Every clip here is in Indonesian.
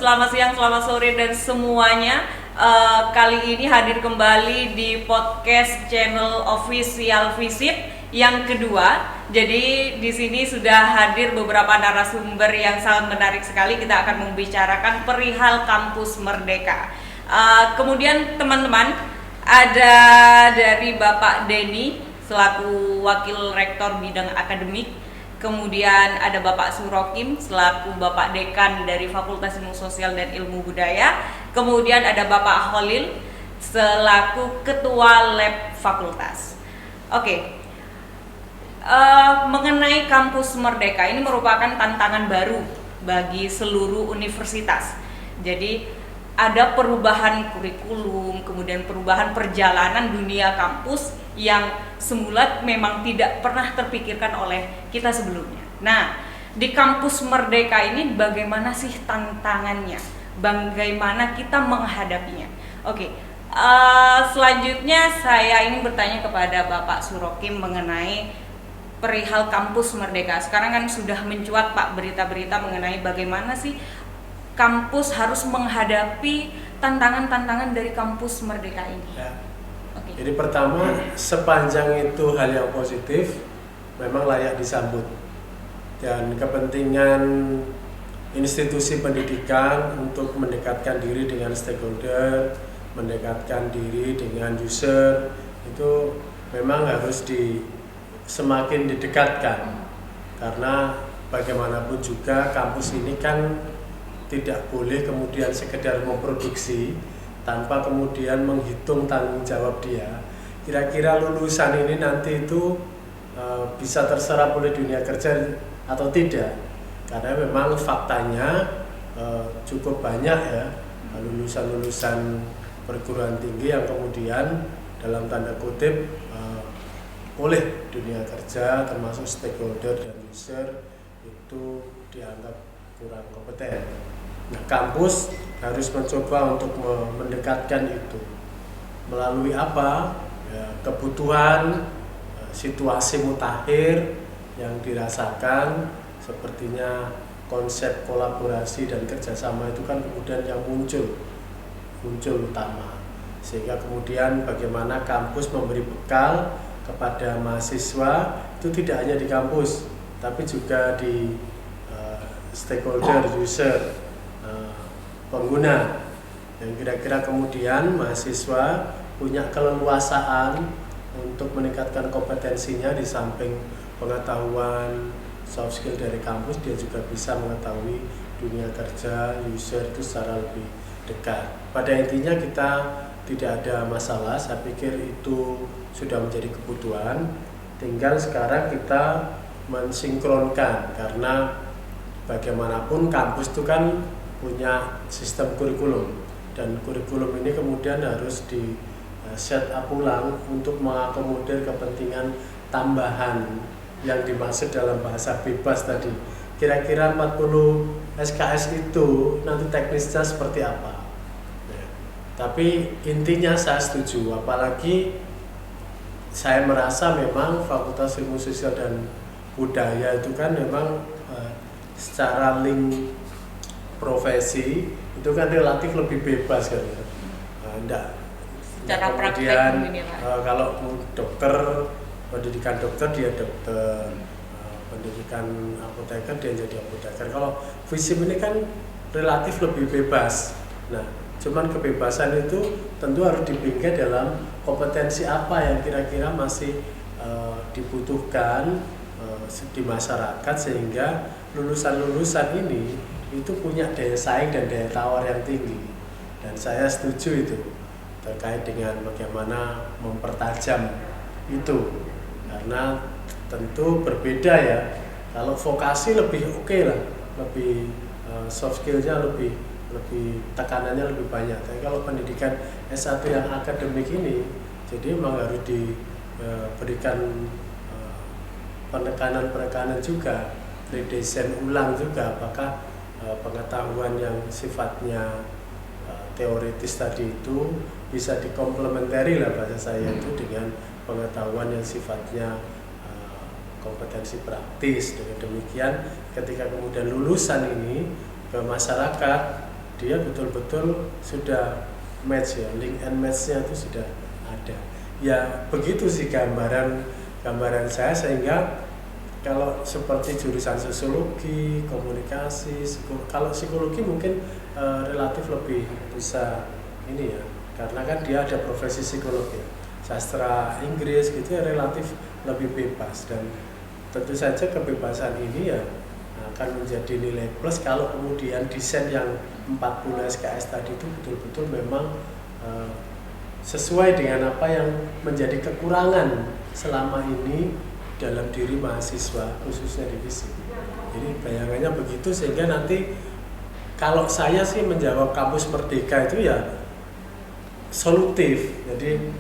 selamat siang, selamat sore dan semuanya. Kali ini hadir kembali di podcast channel Official Visit yang kedua. Jadi di sini sudah hadir beberapa narasumber yang sangat menarik sekali. Kita akan membicarakan perihal Kampus Merdeka. Kemudian teman-teman, ada dari Bapak Denny selaku Wakil Rektor Bidang Akademik. Kemudian ada Bapak Surokim selaku Bapak Dekan dari Fakultas Ilmu Sosial dan Ilmu Budaya. Kemudian ada Bapak Holil selaku Ketua Lab Fakultas. Oke. Mengenai Kampus Merdeka, ini merupakan tantangan baru bagi seluruh universitas. Jadi ada perubahan kurikulum, kemudian perubahan perjalanan dunia kampus yang semula memang tidak pernah terpikirkan oleh kita sebelumnya. Nah, di Kampus Merdeka ini bagaimana sih tantangannya? Bagaimana kita menghadapinya? Oke, selanjutnya saya ingin bertanya kepada Bapak Surokim mengenai perihal Kampus Merdeka. Sekarang kan sudah mencuat Pak berita-berita mengenai bagaimana sih kampus harus menghadapi tantangan-tantangan dari Kampus Merdeka ini. Ya. Jadi pertama, sepanjang itu hal yang positif, memang layak disambut. Dan kepentingan institusi pendidikan untuk mendekatkan diri dengan stakeholder, mendekatkan diri dengan user, itu memang harus semakin didekatkan. Karena bagaimanapun juga kampus ini kan tidak boleh kemudian sekedar memproduksi tanpa kemudian menghitung tanggung jawab dia. Kira-kira lulusan ini nanti itu bisa terserap oleh dunia kerja atau tidak? Karena memang faktanya cukup banyak ya lulusan-lulusan perguruan tinggi yang kemudian dalam tanda kutip oleh dunia kerja termasuk stakeholder dan user itu dianggap kurang kompeten. Nah, kampus harus mencoba untuk mendekatkan itu melalui apa? Ya, kebutuhan, situasi mutakhir yang dirasakan, sepertinya konsep kolaborasi dan kerjasama itu kan kemudian yang muncul utama, sehingga kemudian bagaimana kampus memberi bekal kepada mahasiswa itu tidak hanya di kampus, tapi juga di stakeholder, user, pengguna, yang kira-kira kemudian mahasiswa punya keleluasaan untuk meningkatkan kompetensinya. Di samping pengetahuan soft skill dari kampus, dia juga bisa mengetahui dunia kerja user itu secara lebih dekat. Pada intinya kita tidak ada masalah, saya pikir itu sudah menjadi kebutuhan. Tinggal sekarang kita mensinkronkan, karena bagaimanapun kampus itu kan punya sistem kurikulum, dan kurikulum ini kemudian harus di set up ulang untuk mengakomodir kepentingan tambahan yang dimaksud dalam bahasa bebas tadi. Kira-kira 40 SKS itu nanti teknisnya seperti apa? Ya. Tapi intinya saya setuju, apalagi saya merasa memang Fakultas Ilmu Sosial dan Budaya itu kan memang secara link profesi itu kan relatif lebih bebas kan ya. Enggak. Secara Kemudian praktek kalau dokter, pendidikan dokter dia dokter, pendidikan apoteker dia jadi apoteker. Kalau FISIP ini kan relatif lebih bebas. Nah, cuman kebebasan itu tentu harus dibingkai dalam kompetensi apa yang kira-kira masih dibutuhkan di masyarakat, sehingga lulusan-lulusan ini itu punya daya saing dan daya tawar yang tinggi. Dan saya setuju itu terkait dengan bagaimana mempertajam itu, karena tentu berbeda ya. Kalau vokasi lebih oke lah, lebih soft skillnya lebih tekanannya lebih banyak. Tapi kalau pendidikan S1 yang akademik ini, jadi memang harus diberikan penekanan juga, redesain ulang juga, apakah pengetahuan yang sifatnya teoritis tadi itu bisa dikomplementari lah bahasa saya itu dengan pengetahuan yang sifatnya kompetensi praktis. Dengan demikian ketika kemudian lulusan ini ke masyarakat dia betul-betul sudah match ya, link and match-nya itu sudah ada. Ya begitu sih gambaran saya, sehingga kalau seperti jurusan sosiologi, komunikasi, kalau psikologi mungkin relatif lebih bisa ini ya, karena kan dia ada profesi psikolog ya. Sastra Inggris gitu ya relatif lebih bebas, dan tentu saja kebebasan ini ya akan menjadi nilai plus kalau kemudian desain yang 40 SKS tadi itu betul-betul memang sesuai dengan apa yang menjadi kekurangan selama ini dalam diri mahasiswa khususnya di FISIP. Jadi bayangannya begitu, sehingga nanti kalau saya sih menjawab kampus merdeka itu ya solutif. Jadi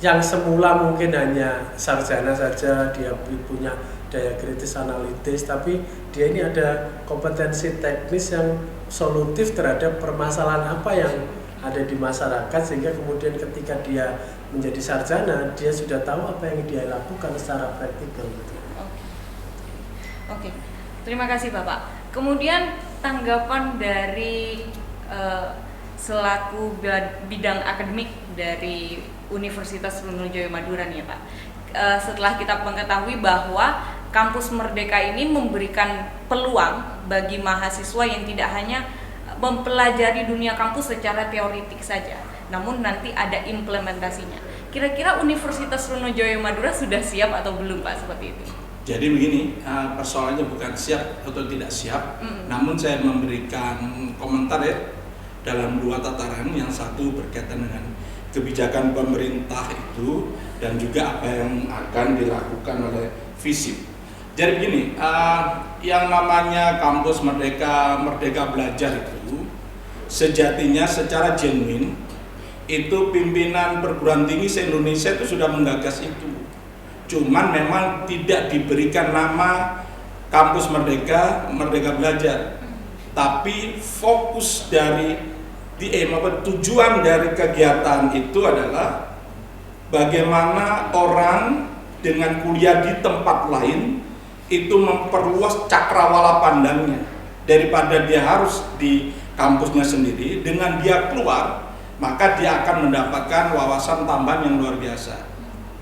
yang semula mungkin hanya sarjana saja, dia punya daya kritis analitis, tapi dia ini ada kompetensi teknis yang solutif terhadap permasalahan apa yang ada di masyarakat, sehingga kemudian ketika dia menjadi sarjana, dia sudah tahu apa yang dia lakukan secara praktikal. Oke. Terima kasih Bapak. Kemudian tanggapan dari selaku bidang akademik dari Universitas Trunojoyo Madura nih ya Pak. Setelah kita mengetahui bahwa kampus Merdeka ini memberikan peluang bagi mahasiswa yang tidak hanya mempelajari dunia kampus secara teoritik saja, namun nanti ada implementasinya. Kira-kira Universitas Trunojoyo Madura sudah siap atau belum Pak seperti itu? Jadi begini, persoalannya bukan siap atau tidak siap, namun saya memberikan komentar ya dalam dua tataran. Yang satu berkaitan dengan kebijakan pemerintah itu dan juga apa yang akan dilakukan oleh FISIP. Jadi begini, yang namanya kampus Merdeka Belajar itu sejatinya secara genuine itu pimpinan perguruan tinggi se-Indonesia itu sudah menggagas itu. Cuman memang tidak diberikan nama kampus Merdeka Belajar. Tapi fokus dari tujuan dari kegiatan itu adalah bagaimana orang dengan kuliah di tempat lain itu memperluas cakrawala pandangnya, daripada dia harus di kampusnya sendiri. Dengan dia keluar, maka dia akan mendapatkan wawasan tambahan yang luar biasa,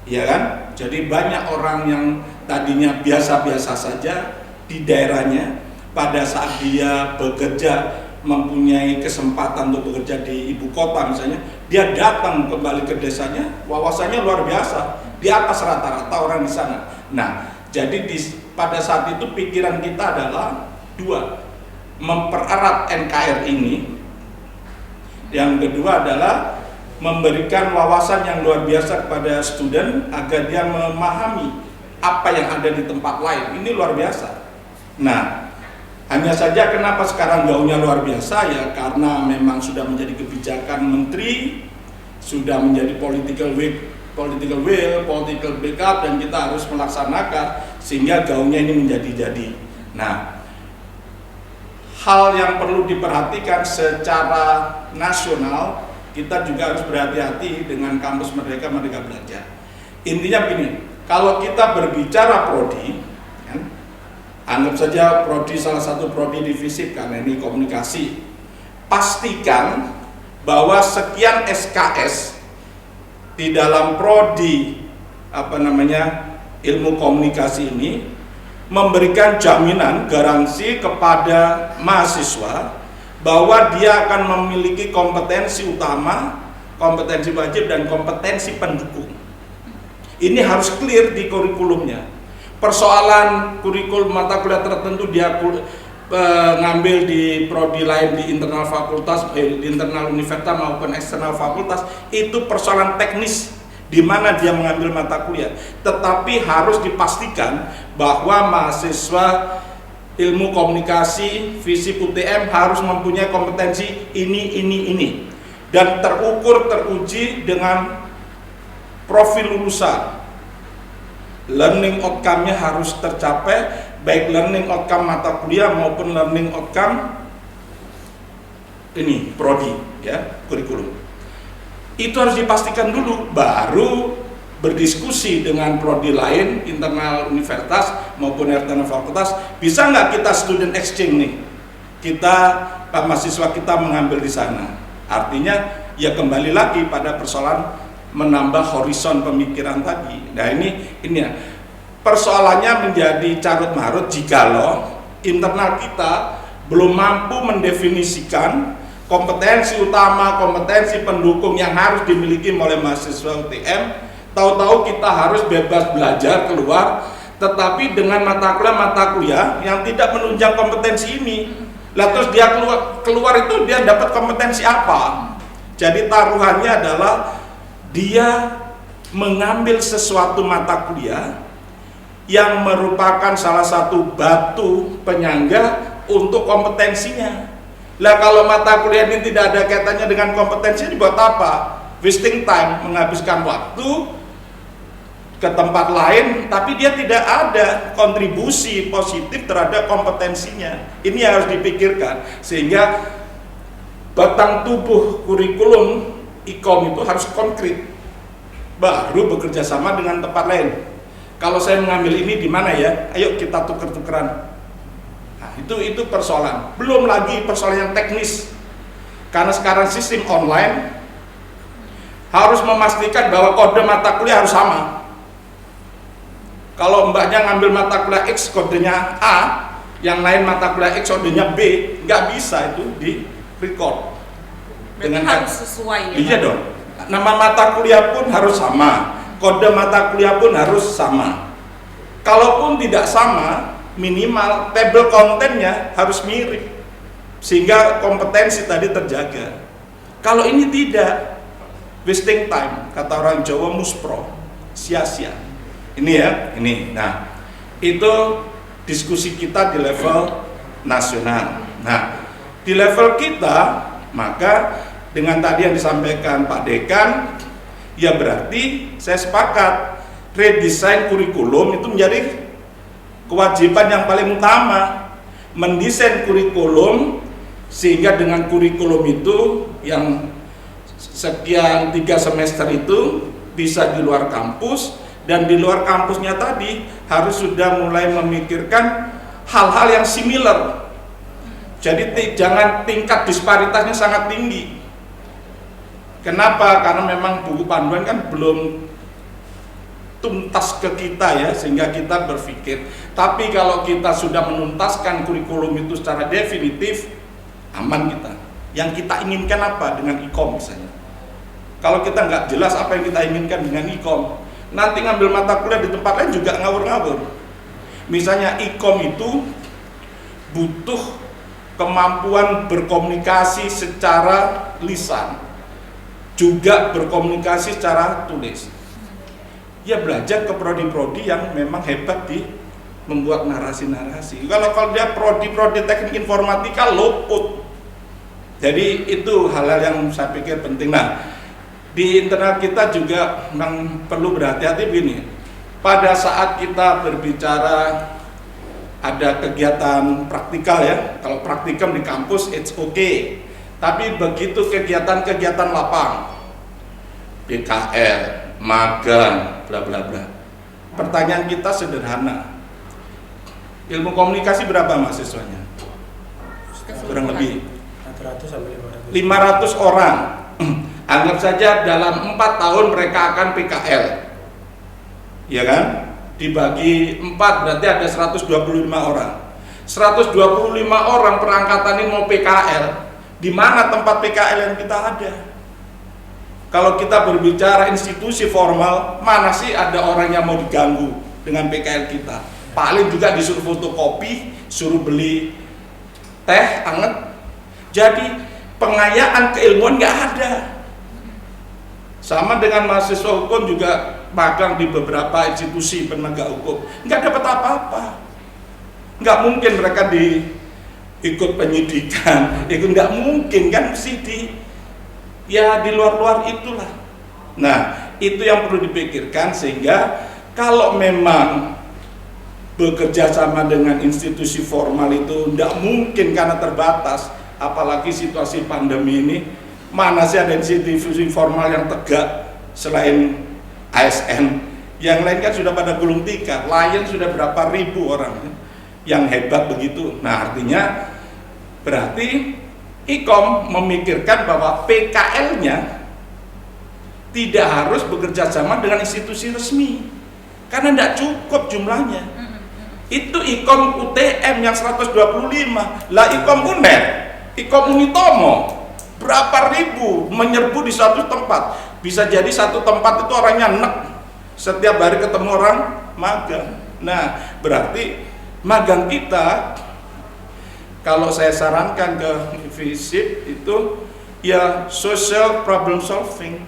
ya kan? Jadi banyak orang yang tadinya biasa-biasa saja di daerahnya, pada saat dia bekerja, mempunyai kesempatan untuk bekerja di ibu kota misalnya, dia datang kembali ke desanya, wawasannya luar biasa, di atas rata-rata orang di sana. Nah, jadi pada saat itu pikiran kita adalah dua, mempererat NKR ini. Yang kedua adalah memberikan wawasan yang luar biasa kepada student agar dia memahami apa yang ada di tempat lain. Ini luar biasa. Nah, hanya saja kenapa sekarang gaungnya luar biasa ya, karena memang sudah menjadi kebijakan menteri, sudah menjadi political will, political backup, dan kita harus melaksanakan sehingga gaungnya ini menjadi-jadi. Nah, hal yang perlu diperhatikan secara nasional, kita juga harus berhati-hati dengan kampus Merdeka Belajar. Intinya begini, kalau kita berbicara prodi, anggap saja prodi, salah satu prodi di FISIP karena ini komunikasi, pastikan bahwa sekian SKS di dalam prodi ilmu komunikasi ini memberikan jaminan garansi kepada mahasiswa bahwa dia akan memiliki kompetensi utama, kompetensi wajib, dan kompetensi pendukung. Ini harus clear di kurikulumnya. Persoalan kurikulum mata kuliah tertentu dia ngambil di prodi lain di internal fakultas, di internal universitas maupun eksternal fakultas, itu persoalan teknis di mana dia mengambil mata kuliah. Tetapi harus dipastikan bahwa mahasiswa ilmu komunikasi FISIP UTM harus mempunyai kompetensi ini dan teruji dengan profil lulusan. Learning outcome-nya harus tercapai, baik learning outcome mata kuliah maupun learning outcome ini prodi ya, kurikulum. Itu harus dipastikan dulu, baru berdiskusi dengan prodi lain, internal universitas maupun eksternal fakultas, bisa nggak kita student exchange nih? mahasiswa kita mengambil di sana. Artinya ya kembali lagi pada persoalan menambah horizon pemikiran tadi. Nah ini ya persoalannya menjadi carut marut jikalau internal kita belum mampu mendefinisikan kompetensi utama, kompetensi pendukung yang harus dimiliki oleh mahasiswa UTM. Tahu-tahu kita harus bebas belajar keluar, tetapi dengan mata kuliah yang tidak menunjang kompetensi ini. Lah terus dia keluar itu dia dapat kompetensi apa? Jadi taruhannya adalah dia mengambil sesuatu mata kuliah yang merupakan salah satu batu penyangga untuk kompetensinya. Lah kalau mata kuliah ini tidak ada kaitannya dengan kompetensi, dibuat apa? Wasting time, menghabiskan waktu ke tempat lain, tapi dia tidak ada kontribusi positif terhadap kompetensinya. Ini harus dipikirkan, sehingga batang tubuh kurikulum IKOM itu harus konkret, baru bekerja sama dengan tempat lain. Kalau saya mengambil ini di mana ya? Ayo kita tuker-tukeran. Nah, itu persoalan. Belum lagi persoalan yang teknis. Karena sekarang sistem online harus memastikan bahwa kode mata kuliah harus sama. Kalau mbaknya ngambil mata kuliah X kodenya A, yang lain mata kuliah X kodenya B, nggak bisa itu di record. Dengan harus sesuai. Iya dong. Nama mata kuliah pun harus sama, kode mata kuliah pun harus sama. Kalaupun tidak sama, minimal table kontennya harus mirip, sehingga kompetensi tadi terjaga. Kalau ini tidak, wasting time, kata orang Jawa, muspro, sia-sia. Ini ya, ini. Nah, itu diskusi kita di level nasional. Nah, di level kita, maka dengan tadi yang disampaikan Pak Dekan, ya berarti saya sepakat redesign kurikulum itu menjadi kewajiban yang paling utama. Mendesain kurikulum sehingga dengan kurikulum itu yang sekian 3 semester itu bisa di luar kampus, dan di luar kampusnya tadi harus sudah mulai memikirkan hal-hal yang similar. Jadi jangan tingkat disparitasnya sangat tinggi. Kenapa? Karena memang buku panduan kan belum tuntas ke kita ya, sehingga kita berpikir. Tapi kalau kita sudah menuntaskan kurikulum itu secara definitif, aman kita. Yang kita inginkan apa dengan IKOM misalnya? Kalau kita nggak jelas apa yang kita inginkan dengan IKOM, nanti ngambil mata kuliah di tempat lain juga ngawur-ngawur. Misalnya IKOM itu butuh kemampuan berkomunikasi secara lisan, juga berkomunikasi secara tulis. Ya belajar ke prodi-prodi yang memang hebat di membuat narasi-narasi. Kalau dia prodi-prodi teknik informatika luput. Jadi itu hal-hal yang saya pikir penting. Nah, di internal kita juga memang perlu berhati-hati begini. Pada saat kita berbicara ada kegiatan praktikal ya, kalau praktikum di kampus it's okay. Tapi begitu kegiatan-kegiatan lapang, PKL, magang, bla bla bla. Pertanyaan kita sederhana. Ilmu komunikasi berapa mahasiswanya? Kurang lebih 400 sampai 500 orang. Anggap saja dalam 4 tahun mereka akan PKL, ya kan? Dibagi 4 berarti ada 125 orang. 125 orang perangkatan ini mau PKL. Di mana tempat PKL yang kita ada? Kalau kita berbicara institusi formal, mana sih ada orang yang mau diganggu dengan PKL kita? Paling juga disuruh fotokopi, suruh beli teh anget. Jadi pengayaan keilmuan nggak ada. Sama dengan mahasiswa hukum juga magang di beberapa institusi penegak hukum, nggak dapat apa-apa. Nggak mungkin mereka ikut penyidikan, itu nggak mungkin kan, mesti di luar-luar itulah. Nah, itu yang perlu dipikirkan, sehingga kalau memang bekerja sama dengan institusi formal itu nggak mungkin karena terbatas, apalagi situasi pandemi ini. Mana sih ada institusi formal yang tegak selain ASN? Yang lain kan sudah pada gulung tikar. Lion sudah berapa ribu orang yang hebat begitu. Nah, artinya Berarti IKOM memikirkan bahwa PKL-nya tidak harus bekerja sama dengan institusi resmi karena tidak cukup jumlahnya. Itu IKOM UTM yang 125, lah IKOM UNER, IKOM Unitomo berapa ribu menyerbu di suatu tempat. Bisa jadi satu tempat itu orangnya enek, setiap hari ketemu orang magang. Nah, berarti magang kita, kalau saya sarankan ke FISIP itu ya social problem solving,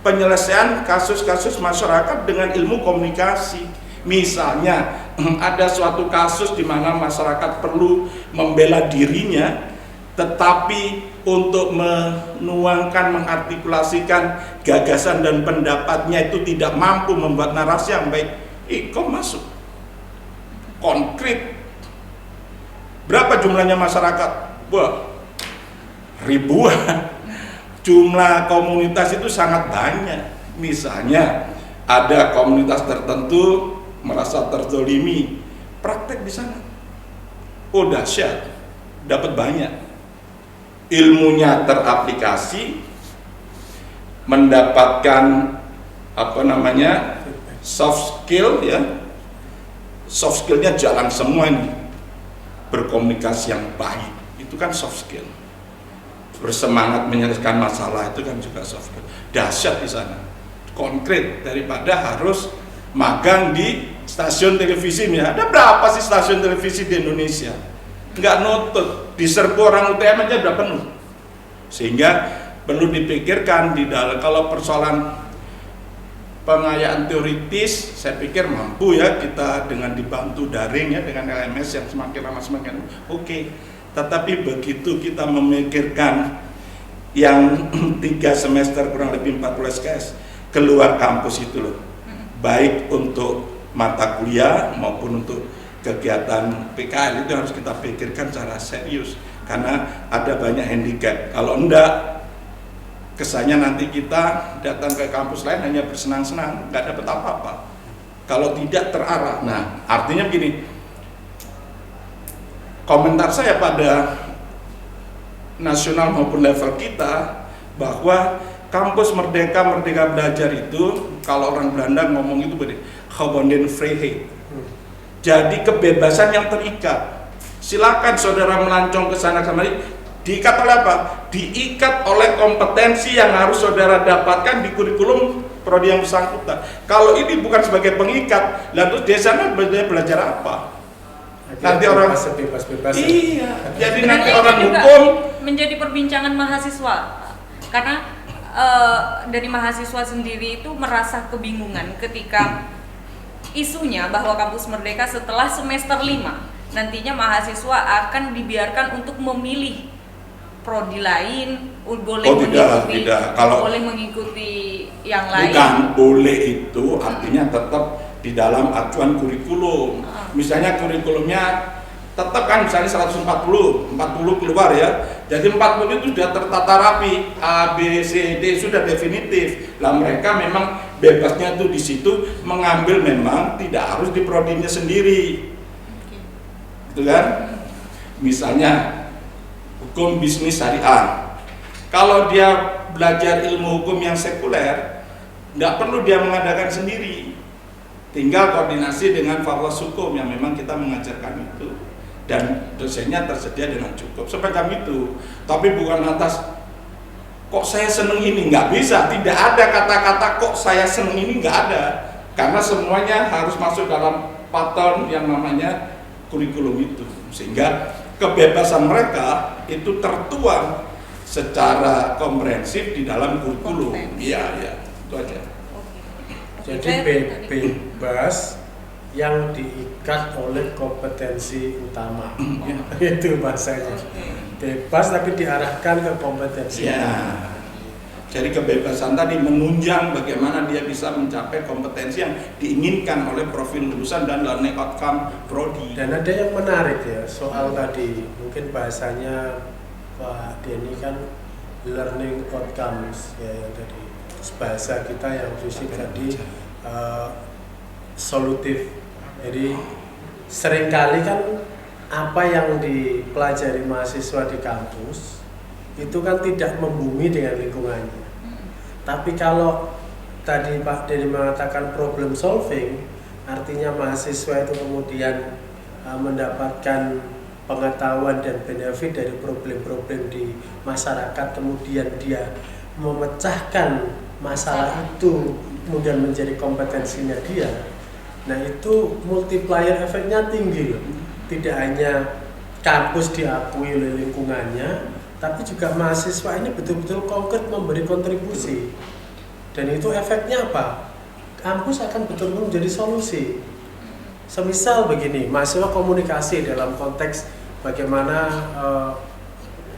penyelesaian kasus-kasus masyarakat dengan ilmu komunikasi. Misalnya ada suatu kasus di mana masyarakat perlu membela dirinya, tetapi untuk menuangkan, mengartikulasikan gagasan dan pendapatnya itu tidak mampu membuat narasi yang baik, IKOM masuk konkret. Berapa jumlahnya masyarakat? Wah, ribuan. Jumlah komunitas itu sangat banyak. Misalnya ada komunitas tertentu merasa terzolimi, praktek di sana. Oh dahsyat, dapat banyak. Ilmunya teraplikasi, mendapatkan soft skill ya. Soft skillnya jalan semua nih. Berkomunikasi yang baik, itu kan soft skill. Bersemangat menyelesaikan masalah, itu kan juga soft skill. Dahsyat di sana, konkret, daripada harus magang di stasiun televisi. Ada berapa sih stasiun televisi di Indonesia? Nggak nutut, diserbu orang UTM aja udah penuh. Sehingga perlu dipikirkan di dalam, kalau persoalan pengayaan teoritis, saya pikir mampu ya kita dengan dibantu daring ya, dengan LMS yang semakin lama semakin oke. Tetapi begitu kita memikirkan yang 3 semester kurang lebih 40 SKS keluar kampus itu loh, baik untuk mata kuliah maupun untuk kegiatan PKL, itu harus kita pikirkan secara serius karena ada banyak handicap. Kalau enggak, kesannya nanti kita datang ke kampus lain hanya bersenang-senang, nggak dapat apa-apa kalau tidak terarah. Nah, artinya begini, komentar saya pada nasional maupun level kita, bahwa kampus Merdeka Belajar itu, kalau orang Belanda ngomong itu begini, gebonden vrijheid. Jadi kebebasan yang terikat. Silakan saudara melancong ke sana kemari. Diikat oleh apa? Diikat oleh kompetensi yang harus saudara dapatkan di kurikulum prodi yang bersangkutan. Kalau ini bukan sebagai pengikat, lalu di sana belajar apa? Nanti orang bebas-bebas. Iya. Jadi nanti Sebenarnya orang itu juga hukum menjadi perbincangan mahasiswa, karena dari mahasiswa sendiri itu merasa kebingungan ketika isunya bahwa kampus Merdeka setelah semester 5 nantinya mahasiswa akan dibiarkan untuk memilih prodi lain, boleh mengikuti, Kalau boleh mengikuti yang lain. bukan boleh, itu artinya tetap di dalam acuan kurikulum. Misalnya kurikulumnya tetap kan misalnya 140 keluar ya. Jadi 40 itu sudah tertata rapi, A, B, C, D sudah definitif. Lah mereka memang bebasnya tuh di situ mengambil, memang tidak harus di prodinya sendiri. Gitu kan? Misalnya hukum bisnis syariah. Kalau dia belajar ilmu hukum yang sekuler, nggak perlu dia mengadakan sendiri. Tinggal koordinasi dengan fakultas hukum yang memang kita mengajarkan itu, dan dosennya tersedia dengan cukup seperti itu. Tapi bukan lantas kok saya seneng ini, nggak bisa. Tidak ada kata-kata kok saya seneng ini, nggak ada, karena semuanya harus masuk dalam pattern yang namanya kurikulum itu, sehingga kebebasan mereka itu tertuang secara komprehensif di dalam kurikulum. Iya, itu aja. Jadi bebas yang diikat oleh kompetensi utama. Itu bahasanya. Bebas tapi diarahkan ke kompetensi. Ya. Jadi kebebasan tadi menunjang bagaimana dia bisa mencapai kompetensi yang diinginkan oleh profil lulusan dan learning outcome prodi. Dan ada yang menarik ya soal tadi, mungkin bahasanya Pak Denny kan learning outcomes ya, yang tadi bahasa kita yang fisik tadi solutif. Jadi seringkali kan apa yang dipelajari mahasiswa di kampus itu kan tidak membumi dengan lingkungannya. Tapi kalau tadi Pak Denny mengatakan problem solving, artinya mahasiswa itu kemudian mendapatkan pengetahuan dan benefit dari problem-problem di masyarakat, kemudian dia memecahkan masalah itu kemudian menjadi kompetensinya dia. Nah, itu multiplier efeknya tinggi loh. Tidak hanya kampus diakui oleh lingkungannya, tapi juga mahasiswa ini betul-betul konkret memberi kontribusi. Dan itu efeknya apa? Kampus akan betul-betul menjadi solusi. Semisal begini, mahasiswa komunikasi dalam konteks bagaimana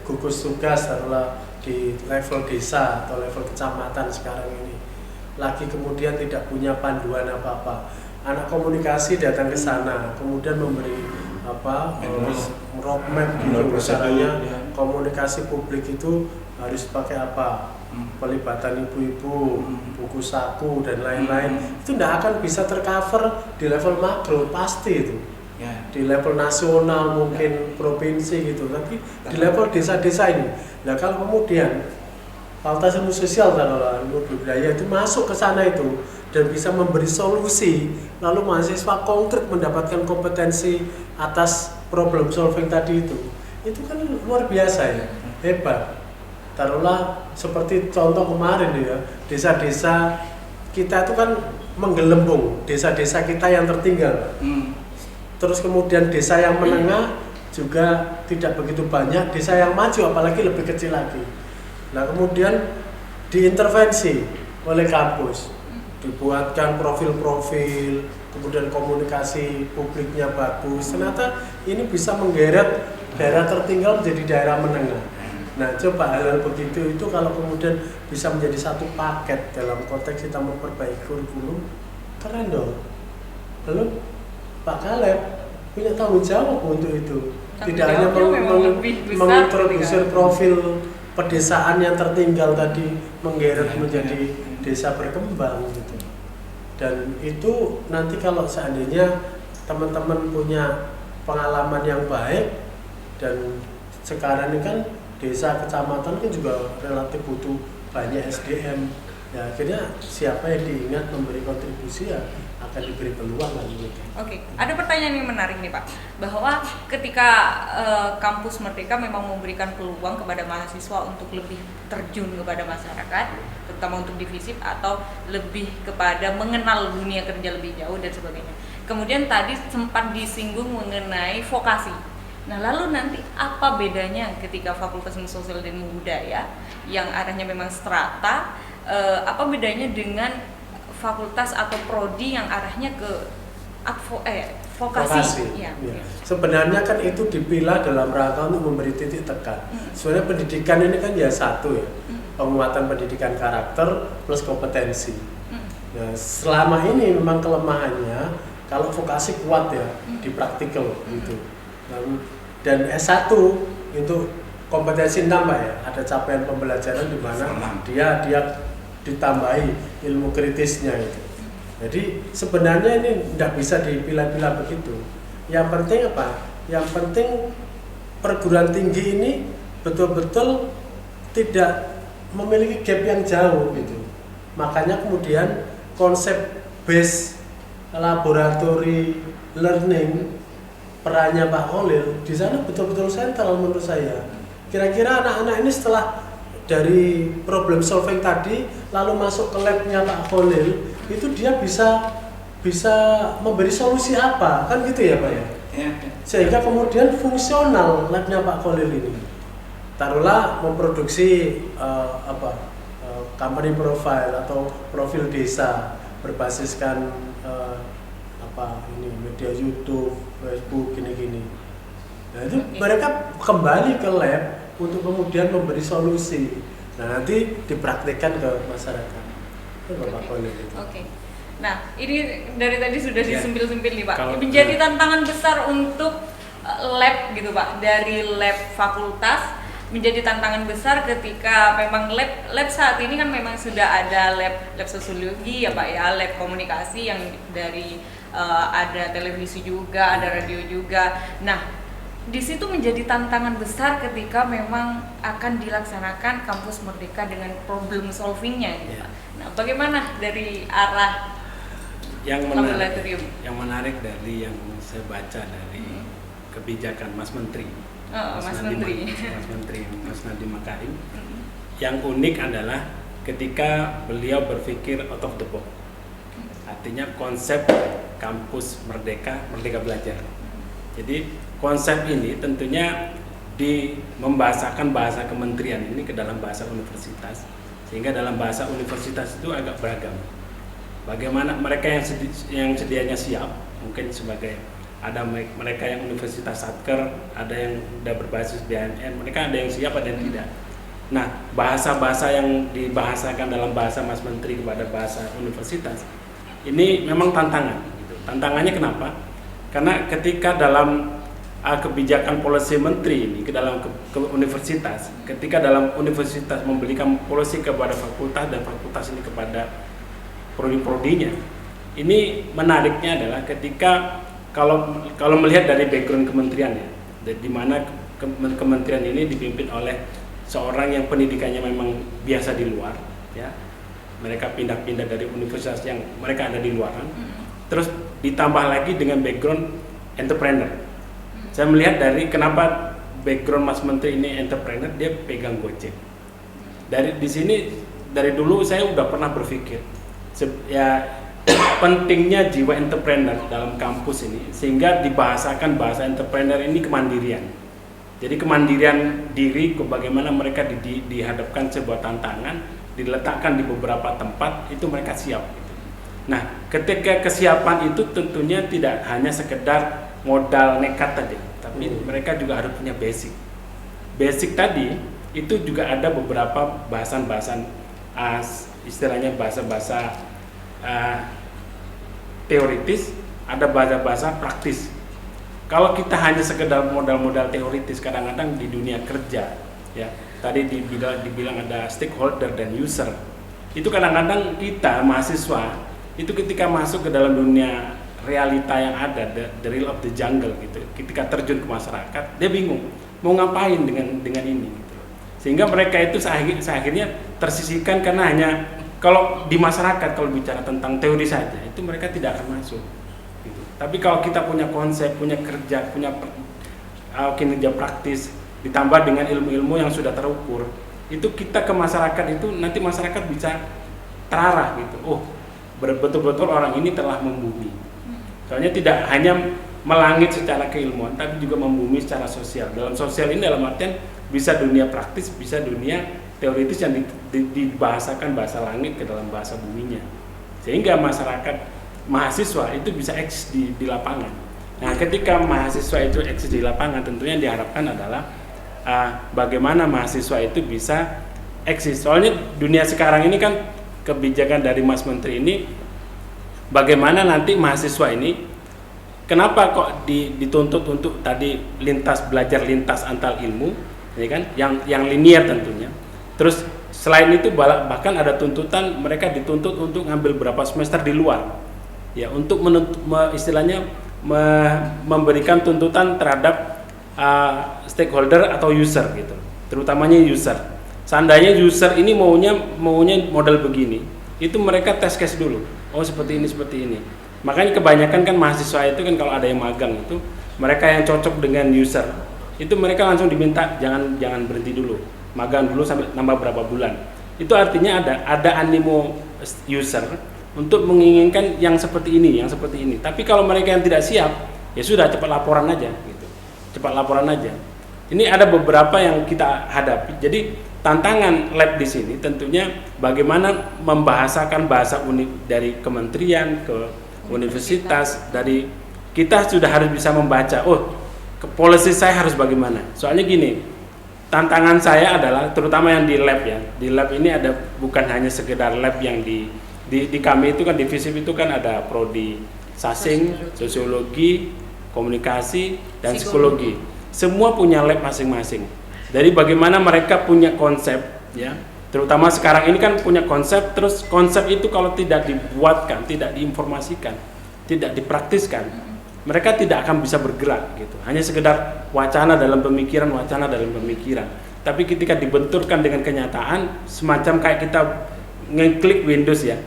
gugus tugas adalah di level desa atau level kecamatan sekarang ini lagi kemudian tidak punya panduan apa-apa. Anak komunikasi datang ke sana, kemudian memberi roadmap gitu, caranya komunikasi publik itu harus pakai apa, pelibatan ibu-ibu, buku saku dan lain-lain. Itu tidak akan bisa tercover di level makro, pasti itu. Di level nasional mungkin provinsi gitu, tapi di level desa-desa ini. Nah, kalau kemudian Fakultas Ilmu Sosial dan Ilmu Budaya itu masuk ke sana itu dan bisa memberi solusi, lalu mahasiswa konkret mendapatkan kompetensi atas problem solving tadi itu kan luar biasa ya, hebat. Taruhlah seperti contoh kemarin ya, desa-desa kita itu kan menggelembung, desa-desa kita yang tertinggal. Terus kemudian desa yang menengah juga tidak begitu banyak, desa yang maju apalagi lebih kecil lagi. Nah, kemudian diintervensi oleh kampus, dibuatkan profil-profil, kemudian komunikasi publiknya bagus. Ternyata ini bisa menggeret daerah tertinggal menjadi daerah menengah. Nah, coba hal-hal begitu itu kalau kemudian bisa menjadi satu paket dalam konteks kita memperbaiki kurikulum, keren dong. Lalu Pak Caleb punya tanggung jawab untuk itu. Tidak hanya mengintroduksi profil pedesaan yang tertinggal tadi menggeret menjadi desa berkembang gitu. Dan itu nanti kalau seandainya teman-teman punya pengalaman yang baik, dan sekarang ini kan desa kecamatan kan juga relatif butuh banyak SDM. Ya, akhirnya siapa yang diingat memberi kontribusi ya akan diberi peluang kan gitu. Oke, ada pertanyaan yang menarik nih Pak, bahwa ketika kampus Merdeka memang memberikan peluang kepada mahasiswa untuk lebih terjun kepada masyarakat, terutama untuk divisip atau lebih kepada mengenal dunia kerja lebih jauh dan sebagainya. Kemudian tadi sempat disinggung mengenai vokasi. Nah, lalu nanti apa bedanya ketika Fakultas Ilmu Sosial dan Budaya yang arahnya memang strata, apa bedanya dengan fakultas atau prodi yang arahnya ke vokasi? Ya. Sebenarnya kan itu dipilah dalam rangka untuk memberi titik tekan. Sebenarnya pendidikan ini kan ya satu ya, penguatan pendidikan karakter plus kompetensi. Nah, selama ini memang kelemahannya kalau vokasi kuat ya di praktikal gitu. Dan S1 itu kompetensi nambah ya, ada capaian pembelajaran di mana dia ditambahi ilmu kritisnya itu. Jadi sebenarnya ini tidak bisa dipilah-pilah begitu. Yang penting apa? Yang penting perguruan tinggi ini betul-betul tidak memiliki gap yang jauh gitu. Makanya kemudian konsep base laboratory learning perannya Pak Kholil di sana betul-betul sentral menurut saya. Kira-kira anak-anak ini setelah dari problem solving tadi lalu masuk ke labnya Pak Kholil, itu dia bisa memberi solusi apa, kan gitu ya Pak ya? Sehingga kemudian fungsional labnya Pak Kholil ini. Taruhlah memproduksi company profile atau profil desa berbasiskan media YouTube, Facebook, gini-gini. Nah, itu mereka kembali ke lab untuk kemudian memberi solusi. Nah, nanti dipraktikkan ke masyarakat. Itu Bapak Kholil itu. Oke. Nah, ini dari tadi sudah disempil-sempil nih Pak. Menjadi tantangan besar untuk lab gitu Pak. Dari lab fakultas menjadi tantangan besar ketika memang lab saat ini kan memang sudah ada lab sosiologi ya Pak ya, lab komunikasi yang dari ada televisi juga, ada radio juga. Nah, di situ menjadi tantangan besar ketika memang akan dilaksanakan kampus merdeka dengan problem solvingnya gitu. Ya. Nah, bagaimana dari arah laboratorium? Yang menarik dari yang saya baca dari kebijakan Mas Menteri, Mas Menteri, Mas Nadiem Makarim, yang unik adalah ketika beliau berpikir out of the box. Artinya konsep kampus merdeka belajar. Jadi konsep ini tentunya membahasakan bahasa kementerian ini ke dalam bahasa universitas, sehingga dalam bahasa universitas itu agak beragam. Bagaimana mereka yang sedianya siap, mungkin sebagai ada mereka yang universitas satker, ada yang udah berbasis BNN, mereka ada yang siap, ada yang tidak. Nah, bahasa-bahasa yang dibahasakan dalam bahasa Mas Menteri kepada bahasa universitas ini memang tantangan. Gitu. Tantangannya kenapa? Karena ketika dalam kebijakan policy menteri ini ke dalam ke universitas, ketika dalam universitas memberikan policy kepada fakultas dan fakultas ini kepada prodi-prodinya, ini menariknya adalah ketika kalau melihat dari background kementerian ya, di mana kementerian ini dipimpin oleh seorang yang pendidikannya memang biasa di luar, ya. Mereka pindah-pindah dari universitas yang mereka ada di luaran, terus ditambah lagi dengan background entrepreneur. Saya melihat dari kenapa background Mas Menteri ini entrepreneur, dia pegang Gojek. Di sini dari dulu saya udah pernah berpikir ya pentingnya jiwa entrepreneur dalam kampus ini, sehingga dibahasakan bahasa entrepreneur ini kemandirian. Jadi kemandirian diri, bagaimana mereka dihadapkan sebuah tantangan, diletakkan di beberapa tempat, itu mereka siap. Nah, ketika kesiapan itu tentunya tidak hanya sekedar modal nekat tadi, tapi mereka juga harus punya basic. Basic tadi itu juga ada beberapa bahasan-bahasan, istilahnya bahasa-bahasa teoritis, ada bahasa-bahasa praktis. Kalau kita hanya sekedar modal-modal teoritis, kadang-kadang di dunia kerja, ya tadi dibilang ada stakeholder dan user. Itu kadang-kadang kita mahasiswa itu ketika masuk ke dalam dunia realita yang ada, the real of the jungle gitu, ketika terjun ke masyarakat, dia bingung mau ngapain dengan ini gitu. Sehingga mereka itu akhirnya tersisihkan, karena hanya kalau di masyarakat kalau bicara tentang teori saja itu mereka tidak akan masuk gitu. Tapi kalau kita punya konsep, punya kerja, punya kinerja praktis, ditambah dengan ilmu-ilmu yang sudah terukur, itu kita ke masyarakat itu nanti masyarakat bisa terarah gitu. Oh, betul-betul orang ini telah membumi. Soalnya tidak hanya melangit secara keilmuan, tapi juga membumi secara sosial. Dalam sosial ini dalam artian bisa dunia praktis, bisa dunia teoritis yang dibahasakan bahasa langit ke dalam bahasa buminya. Sehingga mahasiswa itu bisa eksis di lapangan. Nah, ketika mahasiswa itu eksis di lapangan, tentunya diharapkan adalah bagaimana mahasiswa itu bisa eksis. Soalnya dunia sekarang ini kan kebijakan dari Mas Menteri ini, bagaimana nanti mahasiswa ini, kenapa kok dituntut untuk tadi belajar lintas antar ilmu, ini kan yang linear tentunya. Terus selain itu bahkan ada tuntutan, mereka dituntut untuk ngambil berapa semester di luar, ya, untuk istilahnya memberikan tuntutan terhadap stakeholder atau user gitu, terutamanya user. Seandainya user ini maunya model begini, itu mereka test case dulu. Oh, seperti ini. Makanya kebanyakan kan mahasiswa itu kan kalau ada yang magang itu, mereka yang cocok dengan user, itu mereka langsung diminta jangan berhenti dulu, magang dulu sampai nambah berapa bulan. Itu artinya ada animo user untuk menginginkan yang seperti ini. Tapi kalau mereka yang tidak siap, ya sudah, cepat laporan aja gitu. Ini ada beberapa yang kita hadapi. Jadi tantangan lab di sini tentunya bagaimana membahasakan bahasa dari kementerian ke universitas. Dari kita sudah harus bisa membaca, policy saya harus bagaimana. Soalnya gini, tantangan saya adalah terutama yang di lab ya. Di lab ini ada bukan hanya sekedar lab yang di kami itu kan, di FISIP itu kan ada prodi sasing, sosiologi, komunikasi, dan psikologi. Semua punya lab masing-masing. Dari bagaimana mereka punya konsep, ya, terutama sekarang ini kan punya konsep, terus konsep itu kalau tidak dibuatkan, tidak diinformasikan, tidak dipraktiskan, mereka tidak akan bisa bergerak gitu. Hanya sekedar wacana dalam pemikiran. Tapi ketika dibenturkan dengan kenyataan, semacam kayak kita ngeklik Windows ya,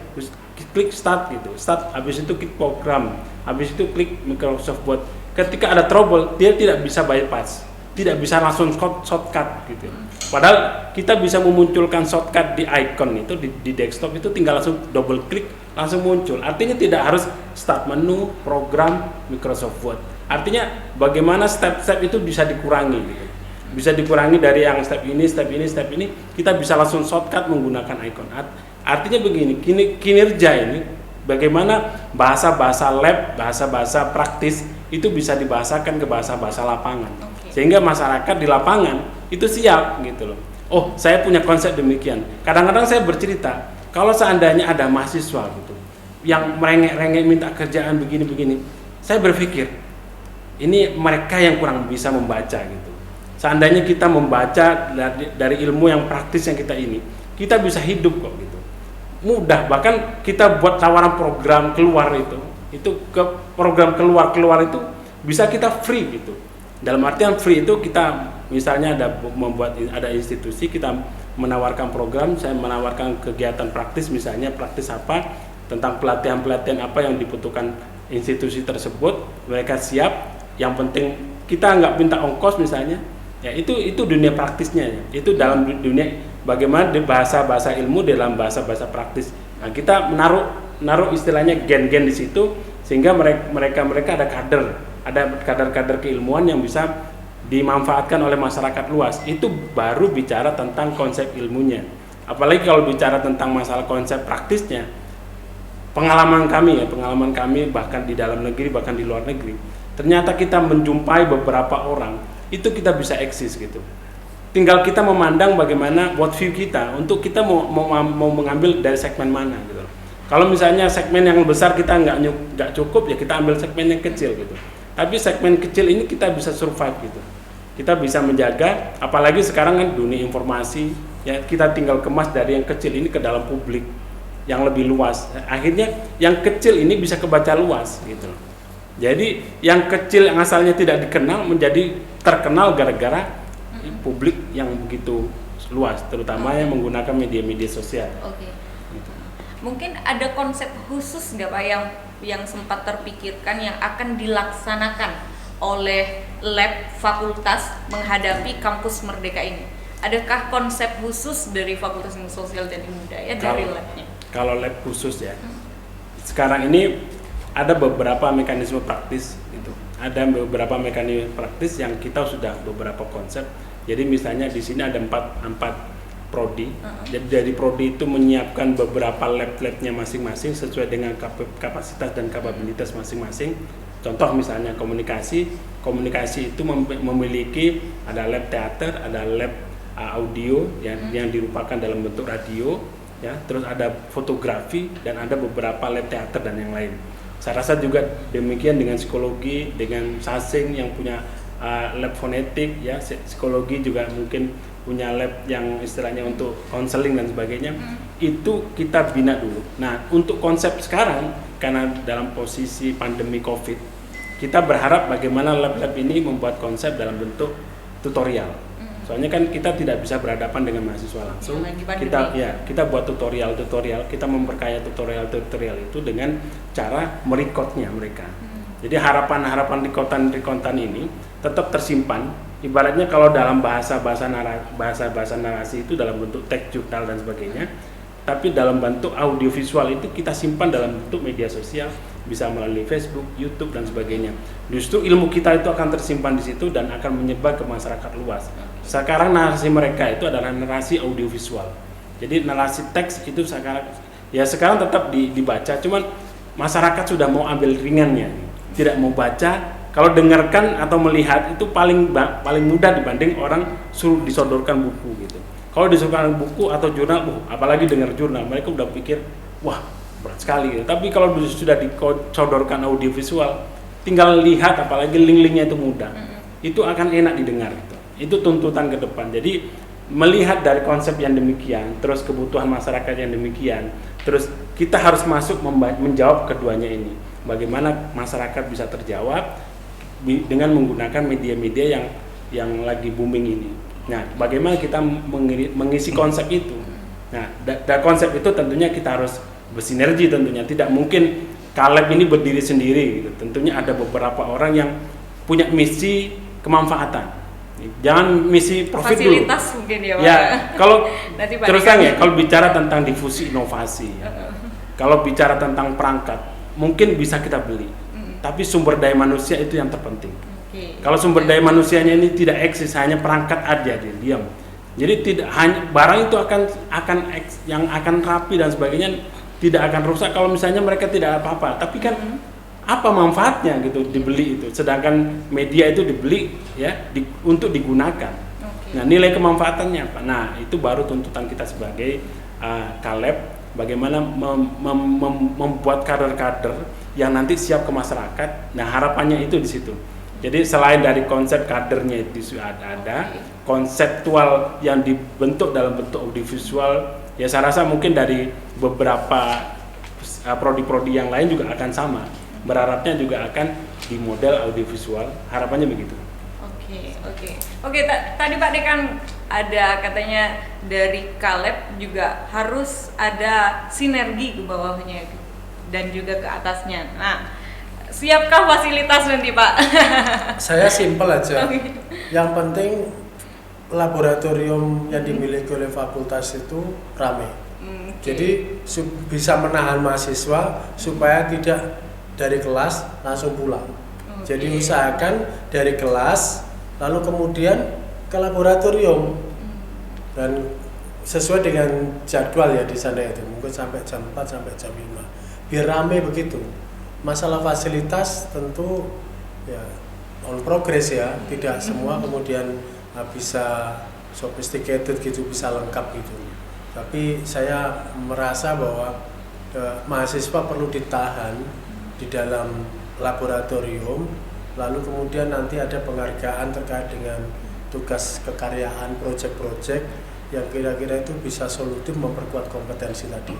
klik start gitu, habis itu klik program, habis itu klik Microsoft Word. Ketika ada trouble, dia tidak bisa bypass, tidak bisa langsung shortcut gitu. Padahal kita bisa memunculkan shortcut di icon itu di desktop itu, tinggal langsung double klik langsung muncul. Artinya tidak harus start menu, program, Microsoft Word. Artinya bagaimana step-step itu bisa dikurangi gitu. Bisa dikurangi dari yang step ini, kita bisa langsung shortcut menggunakan icon. Artinya begini, kinerja ini bagaimana bahasa-bahasa lab, bahasa-bahasa praktis itu bisa dibahasakan ke bahasa-bahasa lapangan. Sehingga masyarakat di lapangan itu siap gitu loh. Oh, saya punya konsep demikian. Kadang-kadang saya bercerita, kalau seandainya ada mahasiswa gitu yang merengek-rengek minta kerjaan begini-begini, saya berpikir ini mereka yang kurang bisa membaca gitu. Seandainya kita membaca dari ilmu yang praktis yang kita ini, kita bisa hidup kok gitu. Mudah, bahkan kita buat tawaran program keluar itu ke program keluar itu bisa kita free gitu. Dalam artian free itu kita misalnya ada institusi, kita menawarkan program, saya menawarkan kegiatan praktis, misalnya praktis apa, tentang pelatihan apa yang dibutuhkan institusi tersebut, mereka siap. Yang penting kita nggak minta ongkos misalnya, ya itu dunia praktisnya ya. Itu dalam dunia bagaimana di bahasa ilmu dalam bahasa praktis. Nah, kita menaruh istilahnya gen-gen di situ, sehingga mereka ada kader keilmuan yang bisa dimanfaatkan oleh masyarakat luas. Itu baru bicara tentang konsep ilmunya. Apalagi kalau bicara tentang masalah konsep praktisnya, pengalaman kami bahkan di dalam negeri bahkan di luar negeri, ternyata kita menjumpai beberapa orang itu kita bisa eksis gitu. Tinggal kita memandang bagaimana what view kita untuk kita mau mengambil dari segmen mana gitu. Kalau misalnya segmen yang besar kita nggak cukup, ya kita ambil segmen yang kecil gitu. Tapi segmen kecil ini kita bisa survive gitu. Kita bisa menjaga, apalagi sekarang kan dunia informasi, ya kita tinggal kemas dari yang kecil ini ke dalam publik yang lebih luas. Akhirnya yang kecil ini bisa kebaca luas gitu. Jadi yang kecil yang asalnya tidak dikenal menjadi terkenal gara-gara publik yang begitu luas, terutama yang menggunakan media-media sosial. Oke. Gitu. Mungkin ada konsep khusus nggak Pak yang sempat terpikirkan yang akan dilaksanakan oleh lab fakultas menghadapi kampus Merdeka ini? Adakah konsep khusus dari Fakultas Ilmu Sosial dan Ilmu Budaya dari labnya? Kalau lab khusus ya, sekarang ini ada beberapa mekanisme praktis gitu. Ada beberapa mekanisme praktis yang kita sudah beberapa konsep. Jadi misalnya di sini ada empat prodi. Jadi dari prodi itu menyiapkan beberapa lab-labnya masing-masing sesuai dengan kapasitas dan kapabilitas masing-masing. Contoh misalnya komunikasi itu memiliki ada lab teater, ada lab audio yang dirupakan dalam bentuk radio, ya. Terus ada fotografi dan ada beberapa lab teater dan yang lain. Saya rasa juga demikian dengan psikologi, dengan sasing yang punya lab fonetik, ya. Psikologi juga mungkin punya lab yang istilahnya untuk konseling dan sebagainya. Itu kita bina dulu. Nah, untuk konsep sekarang karena dalam posisi pandemi Covid, kita berharap bagaimana lab-lab ini membuat konsep dalam bentuk tutorial. Soalnya kan kita tidak bisa berhadapan dengan mahasiswa langsung. Kita buat tutorial, kita memperkaya tutorial itu dengan cara merekodnya mereka. Jadi harapan rekodan ini tetap tersimpan. Ibaratnya kalau dalam bahasa narasi itu dalam bentuk teks jurnal dan sebagainya. Tapi dalam bentuk audiovisual itu kita simpan dalam bentuk media sosial, bisa melalui Facebook, YouTube dan sebagainya. Justru ilmu kita itu akan tersimpan di situ dan akan menyebar ke masyarakat luas. Sekarang narasi mereka itu adalah narasi audiovisual. Jadi narasi teks itu sekarang tetap dibaca, cuman masyarakat sudah mau ambil ringannya, tidak mau baca. Kalau dengarkan atau melihat itu paling mudah dibanding orang suruh disodorkan buku gitu. Kalau disodorkan buku atau jurnal, apalagi dengar jurnal, mereka udah pikir wah berat sekali gitu. Tapi kalau sudah disodorkan audiovisual, tinggal lihat, apalagi link-linknya itu mudah, itu akan enak didengar gitu. Itu tuntutan ke depan. Jadi melihat dari konsep yang demikian, terus kebutuhan masyarakat yang demikian, terus kita harus masuk menjawab keduanya ini. bagaimana masyarakat bisa terjawab dengan menggunakan media-media yang lagi booming ini. Nah, bagaimana kita mengisi konsep itu? Nah, dari konsep itu tentunya kita harus bersinergi tentunya. Tidak mungkin Caleb ini berdiri sendiri gitu. Tentunya ada beberapa orang yang punya misi kemanfaatan. Jangan misi profit fasilitas dulu. Mungkin ya Pak. Ya, kalau Nanti Pak terus Dekan. terang ya, kalau bicara tentang difusi inovasi, kalau bicara tentang perangkat, mungkin bisa kita beli. Tapi sumber daya manusia itu yang terpenting. Oke. Kalau sumber daya manusianya ini tidak eksis, hanya perangkat aja dia diam. Jadi tidak hanya barang itu yang akan rapi dan sebagainya tidak akan rusak kalau misalnya mereka tidak apa-apa. Tapi kan apa manfaatnya gitu dibeli itu, sedangkan media itu dibeli ya untuk digunakan. Oke. Nah, nilai kemanfaatannya apa? Nah, itu baru tuntutan kita sebagai Caleb, bagaimana membuat kader-kader yang nanti siap ke masyarakat. Nah, harapannya itu di situ. Jadi selain dari konsep kadernya itu sudah ada, konseptual yang dibentuk dalam bentuk audiovisual, ya saya rasa mungkin dari beberapa prodi-prodi yang lain juga akan sama. Berharapnya juga akan di model audiovisual, harapannya begitu. Oke. Tadi Pak Dekan ada katanya dari Caleb juga harus ada sinergi ke bawahnya dan juga ke atasnya. Nah, siapkah fasilitas nanti Pak? Saya simpel aja. Oke. Yang penting laboratorium yang dimiliki oleh fakultas itu ramai. Jadi bisa menahan mahasiswa supaya tidak dari kelas langsung pulang. Jadi usahakan dari kelas lalu kemudian ke laboratorium dan sesuai dengan jadwal ya di sana itu, mungkin sampai jam 4 sampai jam 5 biar ramai begitu. Masalah fasilitas tentu ya on progress ya, tidak semua kemudian bisa sophisticated gitu, bisa lengkap gitu. Tapi saya merasa bahwa mahasiswa perlu ditahan di dalam laboratorium, lalu kemudian nanti ada penghargaan terkait dengan tugas kekaryaan, proyek-proyek yang kira-kira itu bisa solutif memperkuat kompetensi tadi,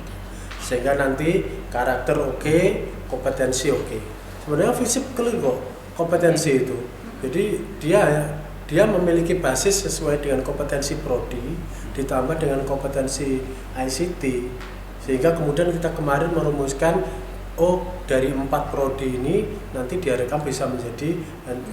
sehingga nanti karakter oke, kompetensi oke. Sebenarnya fisip clear kok kompetensi itu, jadi dia memiliki basis sesuai dengan kompetensi prodi ditambah dengan kompetensi ICT, sehingga kemudian kita kemarin merumuskan dari 4 prodi ini nanti diharapkan bisa menjadi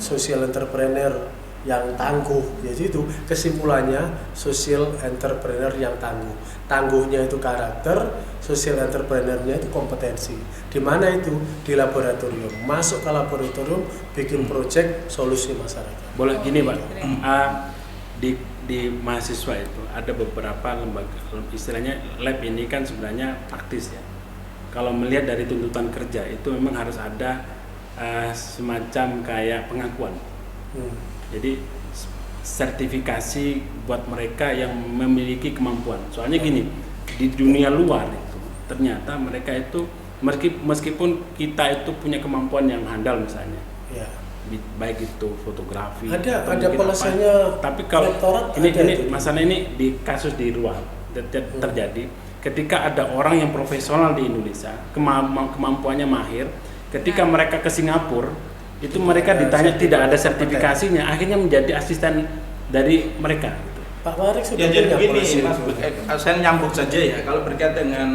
social entrepreneur yang tangguh. Jadi itu kesimpulannya, social entrepreneur yang tangguh. Tangguhnya itu karakter, social entrepreneurnya itu kompetensi. Di mana itu? Di laboratorium. Masuk ke laboratorium, bikin proyek solusi masyarakat. Boleh gini Pak, di mahasiswa itu ada beberapa lembaga, istilahnya lab ini kan sebenarnya praktis ya. Kalau melihat dari tuntutan kerja itu memang harus ada semacam kayak pengakuan. Jadi sertifikasi buat mereka yang memiliki kemampuan. Soalnya gini, di dunia luar itu ternyata mereka itu meskipun kita itu punya kemampuan yang handal misalnya, ya, baik itu fotografi, ada polisinya. Tapi kalau ini masalah ini di kasus di luar terjadi. Ketika ada orang yang profesional di Indonesia, kemampuannya mahir, ketika mereka ke Singapura, itu mereka ditanya tidak ada sertifikasinya, akhirnya menjadi asisten dari mereka. Pak Warik sudah ya, jadi begini, Mas, saya nyambung saja ya, kalau berkaitan dengan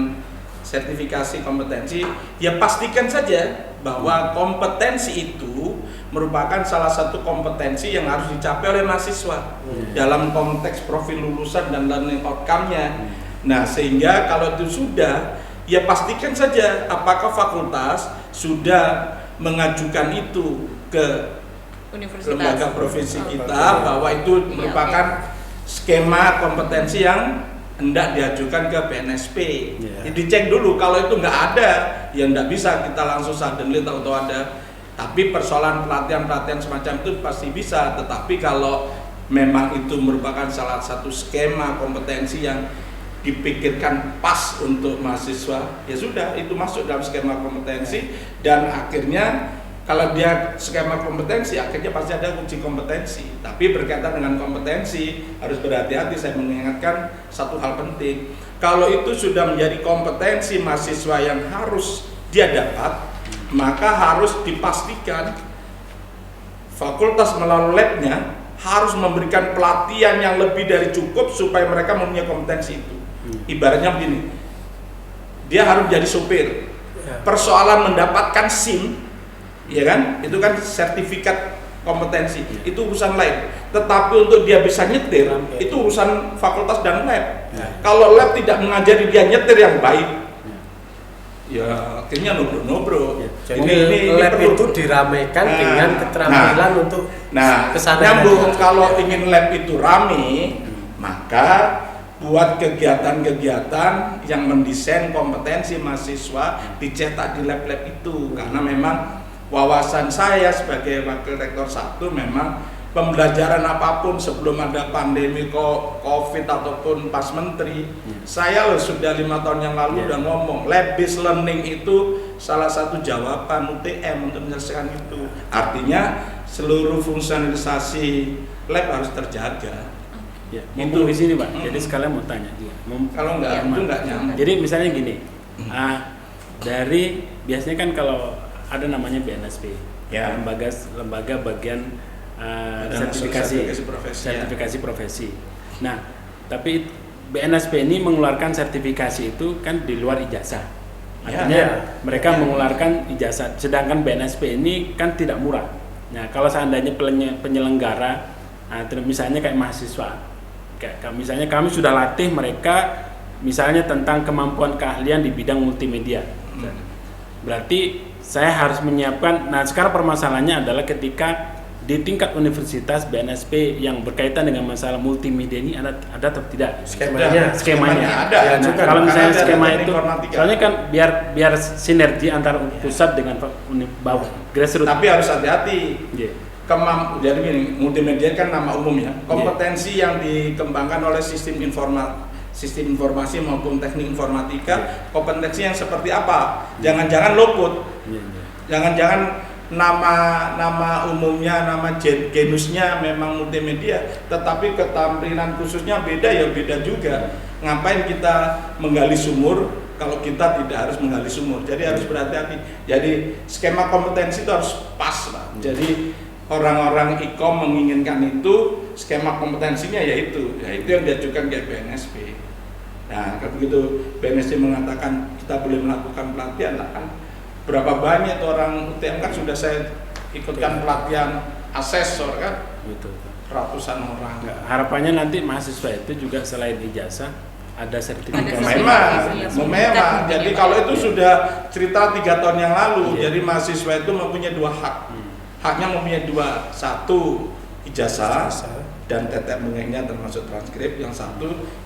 sertifikasi kompetensi, ya pastikan saja bahwa kompetensi itu merupakan salah satu kompetensi yang harus dicapai oleh mahasiswa dalam konteks profil lulusan dan learning outcome-nya. Nah, sehingga kalau itu sudah, ya pastikan saja apakah fakultas sudah mengajukan itu ke lembaga provinsi kita bahwa itu merupakan skema kompetensi yang hendak diajukan ke BNSP. Dicek dulu, kalau itu nggak ada, ya nggak bisa kita langsung suddenly tahu-tahu ada. Tapi persoalan pelatihan semacam itu pasti bisa. Tetapi kalau memang itu merupakan salah satu skema kompetensi yang dipikirkan pas untuk mahasiswa, ya sudah, itu masuk dalam skema kompetensi. Dan akhirnya kalau dia skema kompetensi, akhirnya pasti ada uji kompetensi. Tapi berkaitan dengan kompetensi harus berhati-hati. Saya mengingatkan satu hal penting, kalau itu sudah menjadi kompetensi mahasiswa yang harus dia dapat, maka harus dipastikan fakultas melalui labnya harus memberikan pelatihan yang lebih dari cukup supaya mereka mempunyai kompetensi itu. Ibaratnya begini, dia harus jadi supir. Persoalan mendapatkan SIM, ya kan, itu kan sertifikat kompetensi, itu urusan lain. Tetapi untuk dia bisa nyetir, itu urusan fakultas dan lab. Kalau lab tidak mengajari dia nyetir yang baik, ya akhirnya nobro-nobro. Jadi lab itu diramaikan dengan keterampilan untuk kesana. Nyambung, kalau ingin lab itu rame, maka buat kegiatan-kegiatan yang mendesain kompetensi mahasiswa dicetak di lab-lab itu. Karena memang wawasan saya sebagai wakil rektor 1 memang pembelajaran apapun sebelum ada pandemi COVID ataupun pas menteri, saya sudah 5 tahun yang lalu udah ngomong lab based learning itu salah satu jawaban UTM untuk menyelesaikan itu. Artinya seluruh fungsionalisasi lab harus terjaga. Ya, mumpung di sini Pak, jadi sekalian mau tanya juga. Kalau enggak, itu enggak nyambung. Jadi misalnya gini, dari biasanya kan kalau ada namanya BNSP, lembaga bagian sertifikasi profesi. Nah, tapi BNSP ini mengeluarkan sertifikasi itu kan di luar ijazah. Artinya mereka mengeluarkan ijazah, sedangkan BNSP ini kan tidak murah. Nah, kalau seandainya penyelenggara, misalnya kayak mahasiswa, kayak misalnya kami sudah latih mereka, misalnya tentang kemampuan keahlian di bidang multimedia. Berarti saya harus menyiapkan. Nah, sekarang permasalahannya adalah ketika di tingkat universitas BNSP yang berkaitan dengan masalah multimedia ini ada atau tidak skemanya ada. Nah, kalau misalnya skema itu soalnya kan biar sinergi antara pusat dengan grassroots. Tapi harus hati-hati. Jadi gini, multimedia kan nama umum ya. Kompetensi yang dikembangkan oleh sistem informasi maupun teknik informatika, kompetensi yang seperti apa? Jangan-jangan luput. Jangan-jangan nama umumnya, nama genusnya memang multimedia, tetapi keterampilan khususnya beda juga. Ngapain kita menggali sumur kalau kita tidak harus menggali sumur? Jadi harus berhati-hati. Jadi skema kompetensi itu harus pas, Pak. Jadi orang-orang IKOM menginginkan itu, skema kompetensinya yaitu yang diajukan ke BNSP. Nah, kalau begitu BNSP mengatakan kita boleh melakukan pelatihan, kan berapa banyak orang UTM kan sudah saya ikutkan pelatihan asesor kan, ratusan orang. Harapannya nanti mahasiswa itu juga selain ijazah ada sertifikasi. Memang. Jadi kalau itu sudah cerita 3 tahun yang lalu, jadi mahasiswa itu mempunyai 2 hak. Haknya mempunyai 2, 1 ijazah dan tetek bengeknya termasuk transkrip, yang 1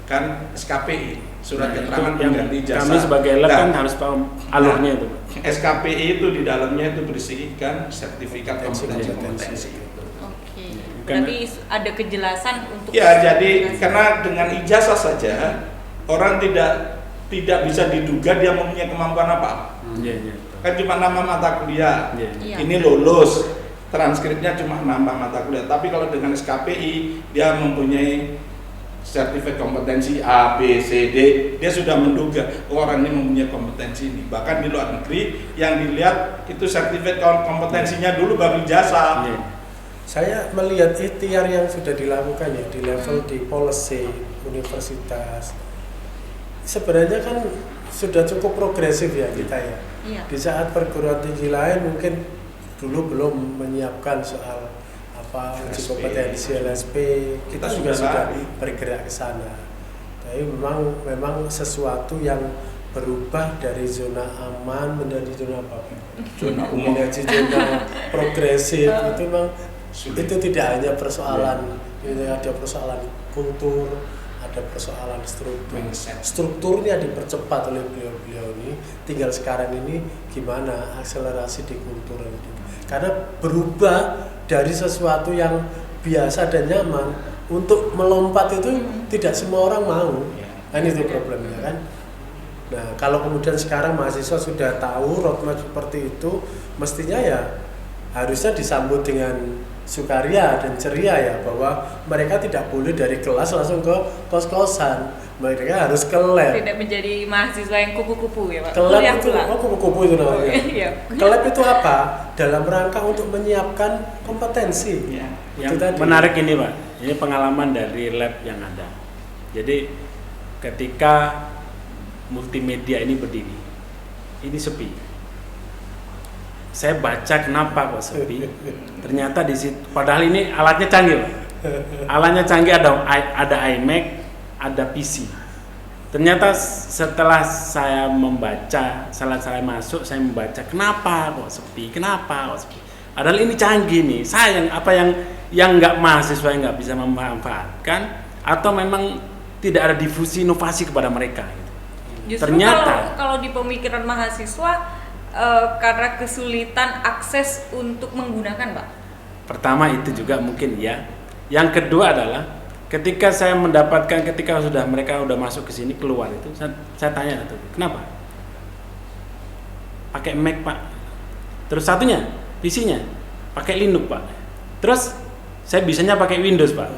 kan SKPI, surat keterangan pengganti ijazah. Kami sebagai lab kan harus paham alurnya itu. SKPI itu di dalamnya itu berisikan sertifikat kompetensi. Oke. Berarti ada kejelasan untuk. Ya, jadi karena dengan ijazah saja orang tidak bisa diduga dia mempunyai kemampuan apa. Kan cuma nama mata kuliah. Ini lulus. Transkripnya cuma nambah mata kuliah, tapi kalau dengan SKPI dia mempunyai sertifikat kompetensi A, B, C, D, dia sudah menduga orang ini mempunyai kompetensi ini. Bahkan di luar negeri yang dilihat itu sertifikat kompetensinya dulu baru jasa. Saya melihat ikhtiar yang sudah dilakukan ya di level di policy universitas, sebenarnya kan sudah cukup progresif ya kita ya. Di saat perguruan tinggi lain mungkin dulu belum menyiapkan soal uji kompetensi LSP, kita juga sudah bergerak ke sana. Tapi memang sesuatu yang berubah dari zona aman menjadi zona zona umum, menjadi zona progresif itu memang itu tidak hanya persoalan, ada persoalan kultur, ada persoalan struktur. Strukturnya dipercepat oleh beliau-beliau ini. Tinggal sekarang ini gimana akselerasi di kultur itu. Karena berubah dari sesuatu yang biasa dan nyaman untuk melompat itu tidak semua orang mau. Kan itu problemnya kan. Nah, kalau kemudian sekarang mahasiswa sudah tahu roadmap seperti itu, mestinya ya harusnya disambut dengan sukaria dan ceria ya, bahwa mereka tidak boleh dari kelas langsung ke kos-kosan. mereka harus ke lab. Tidak menjadi mahasiswa yang kupu-kupu ya Pak. Ke lab Kuliah itu, pulang. kupu-kupu itu namanya. Iya. Ke lab itu apa? Dalam rangka untuk menyiapkan kompetensi. Ya. Itu Yang tadi. menarik ini Pak, ini pengalaman dari lab yang ada. Jadi ketika multimedia ini berdiri, ini sepi. Saya baca kenapa kok sepi. Ternyata di situ, padahal ini alatnya canggih Pak. Alatnya canggih, ada iMac, ada PC. Ternyata setelah saya membaca, setelah saya masuk, saya membaca kenapa kok sepi, kenapa kok sepi. Padahal ini canggih nih. Sayang apa yang nggak mahasiswa yang nggak bisa memanfaatkan, atau memang tidak ada difusi inovasi kepada mereka. Justru Ternyata kalau di pemikiran mahasiswa karena kesulitan akses untuk menggunakan Pak. pertama itu juga mungkin ya. Yang kedua adalah ketika saya mendapatkan, ketika mereka udah masuk ke sini, keluar itu saya tanya satu, kenapa? Pakai Mac Pak. Terus satunya PC-nya pakai Linux Pak. Terus saya bisanya pakai Windows Pak.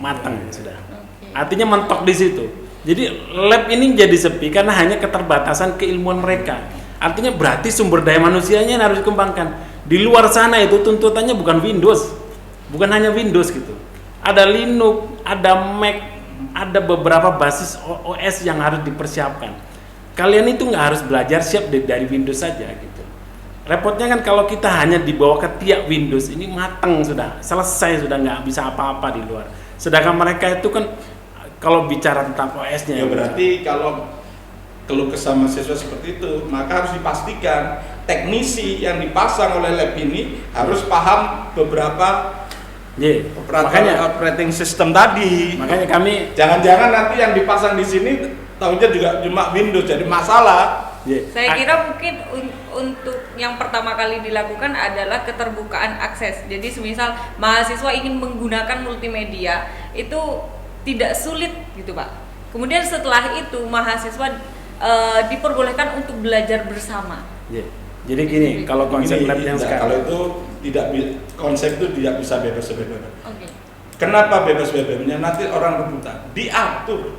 Matang sudah. Okay. Artinya mentok di situ. Jadi lab ini jadi sepi karena hanya keterbatasan keilmuan mereka. Artinya berarti sumber daya manusianya yang harus dikembangkan. Di luar sana itu tuntutannya bukan Windows, bukan hanya Windows gitu. Ada Linux, ada Mac, ada beberapa basis OS yang harus dipersiapkan. Kalian itu nggak harus belajar siap dari Windows saja gitu. Repotnya kan kalau kita hanya dibawa ke tiap Windows, ini matang sudah, selesai sudah, nggak bisa apa-apa di luar. Sedangkan mereka itu kan kalau bicara tentang OS-nya Ya berarti kalau keluh kesah mahasiswa seperti itu, maka harus dipastikan teknisi yang dipasang oleh lab ini harus paham beberapa makanya operating system tadi. makanya kami Jangan-jangan nanti yang dipasang di sini tahunya juga cuma Windows, jadi masalah. Saya kira mungkin untuk yang pertama kali dilakukan adalah keterbukaan akses. Jadi semisal mahasiswa ingin menggunakan multimedia itu tidak sulit gitu Pak. Kemudian setelah itu mahasiswa diperbolehkan untuk belajar bersama. Jadi gini, kalau konsep lab yang sekarang, kalau itu konsep itu tidak bisa bebas-bebas. Oke. Kenapa bebas-bebasnya? Nanti orang rebutan, diatur.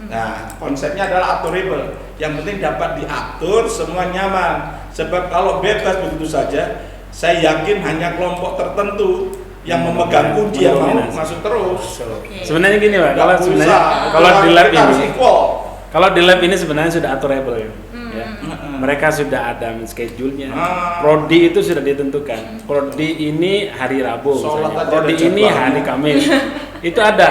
Nah, konsepnya adalah aturable. Yang penting dapat diatur, semua nyaman. Sebab kalau bebas begitu saja, saya yakin hanya kelompok tertentu yang memegang kunci yang mau masuk terus. Okay. Sebenarnya gini Pak, kalau sebenarnya kalau di lab ini sebenarnya sudah aturable ya. Ya. Mereka sudah ada schedule-nya. Prodi itu sudah ditentukan. Prodi ini hari Rabu, misalnya. Prodi ini hari Kamis. Itu ada.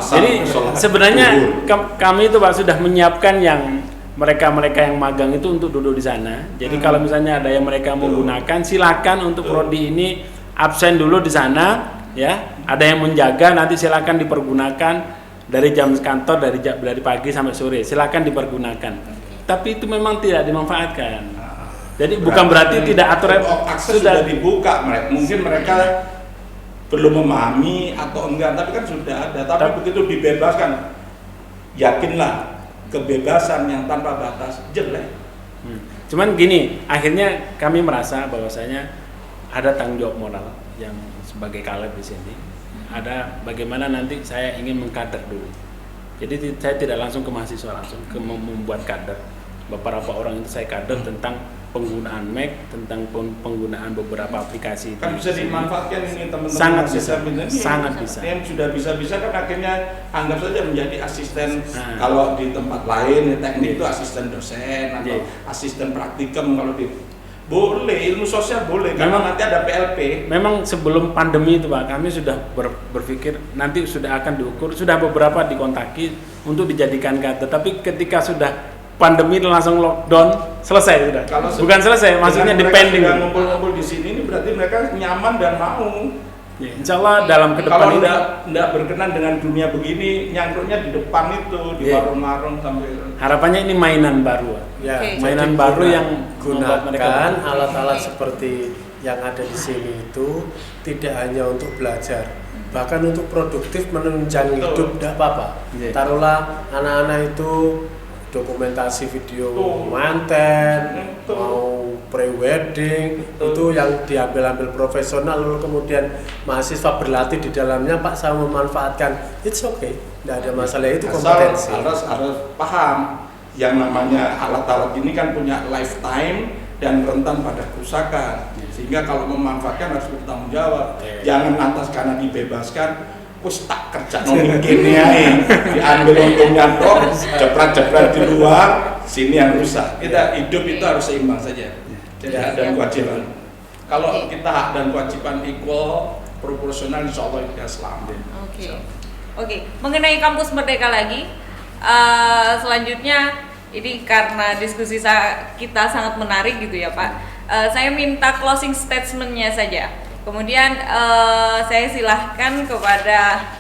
Jadi sebenarnya kami itu Pak sudah menyiapkan yang mereka yang magang itu untuk duduk di sana. Jadi kalau misalnya ada yang mereka menggunakan, silakan untuk prodi ini absen dulu di sana, ya. Ada yang menjaga, nanti silakan dipergunakan dari jam kantor dari pagi sampai sore. Silakan dipergunakan. Tapi itu memang tidak dimanfaatkan. Jadi bukan berarti tidak atur akses sudah dibuka, mungkin mereka belum memahami atau enggak, tapi kan sudah ada. Tapi begitu dibebaskan, yakinlah kebebasan yang tanpa batas jelek. Cuman gini, akhirnya kami merasa bahwasanya ada tanggung jawab moral yang sebagai kaleb di sini. Ada bagaimana nanti saya ingin mengkader dulu. Jadi saya tidak langsung ke mahasiswa, langsung ke membuat kader. Beberapa orang itu saya kader tentang penggunaan Mac, tentang penggunaan beberapa aplikasi. Kan bisa dimanfaatkan ini teman-teman. Sangat bisa. Yang sudah bisa kan akhirnya anggap saja menjadi asisten. Kalau di tempat lain teknik itu asisten dosen atau asisten praktikum, kalau di boleh ilmu sosial boleh karena nanti ada PLP. Memang sebelum pandemi itu Pak, kami sudah berpikir nanti sudah akan diukur, sudah beberapa dikontaki untuk dijadikan kader. Tapi ketika sudah pandemi langsung lockdown, selesai sudah. Bukan selesai, maksudnya depending. Sudah ngumpul-ngumpul di sini, ini berarti mereka nyaman dan mau. Ya, insya Allah dalam kedepan kalau ini tidak berkenan dengan dunia begini, nyangkruknya di depan itu, di warung-warung sampai. Harapannya ini mainan baru. Ya, mainan baru yang gunakan alat-alat seperti yang ada di sini itu tidak hanya untuk belajar, bahkan untuk produktif menunjang hidup, tidak apa-apa. Taruhlah anak-anak itu dokumentasi video manten, mau pre-wedding, itu yang diambil profesional, lalu kemudian mahasiswa berlatih di dalamnya, Pak, saya memanfaatkan, it's okay, tidak ada masalah, itu kompetensi. Harus paham, yang namanya alat-alat ini kan punya lifetime dan rentan pada kerusakan, sehingga kalau memanfaatkan harus bertanggung jawab. Jangan lantas karena dibebaskan, wis tak kerja mungkin ya, diambil untungnya dong, jepret-jepret di luar, sini yang rusak. Kita hidup itu harus seimbang saja. Jadi hak dan kewajiban. Kalau kita hak dan kewajiban equal, proporsional, insya Allah kita selamat. Oke. Mengenai kampus Merdeka lagi, selanjutnya ini karena diskusi kita sangat menarik gitu ya Pak. Saya minta closing statement-nya saja. Kemudian saya silahkan kepada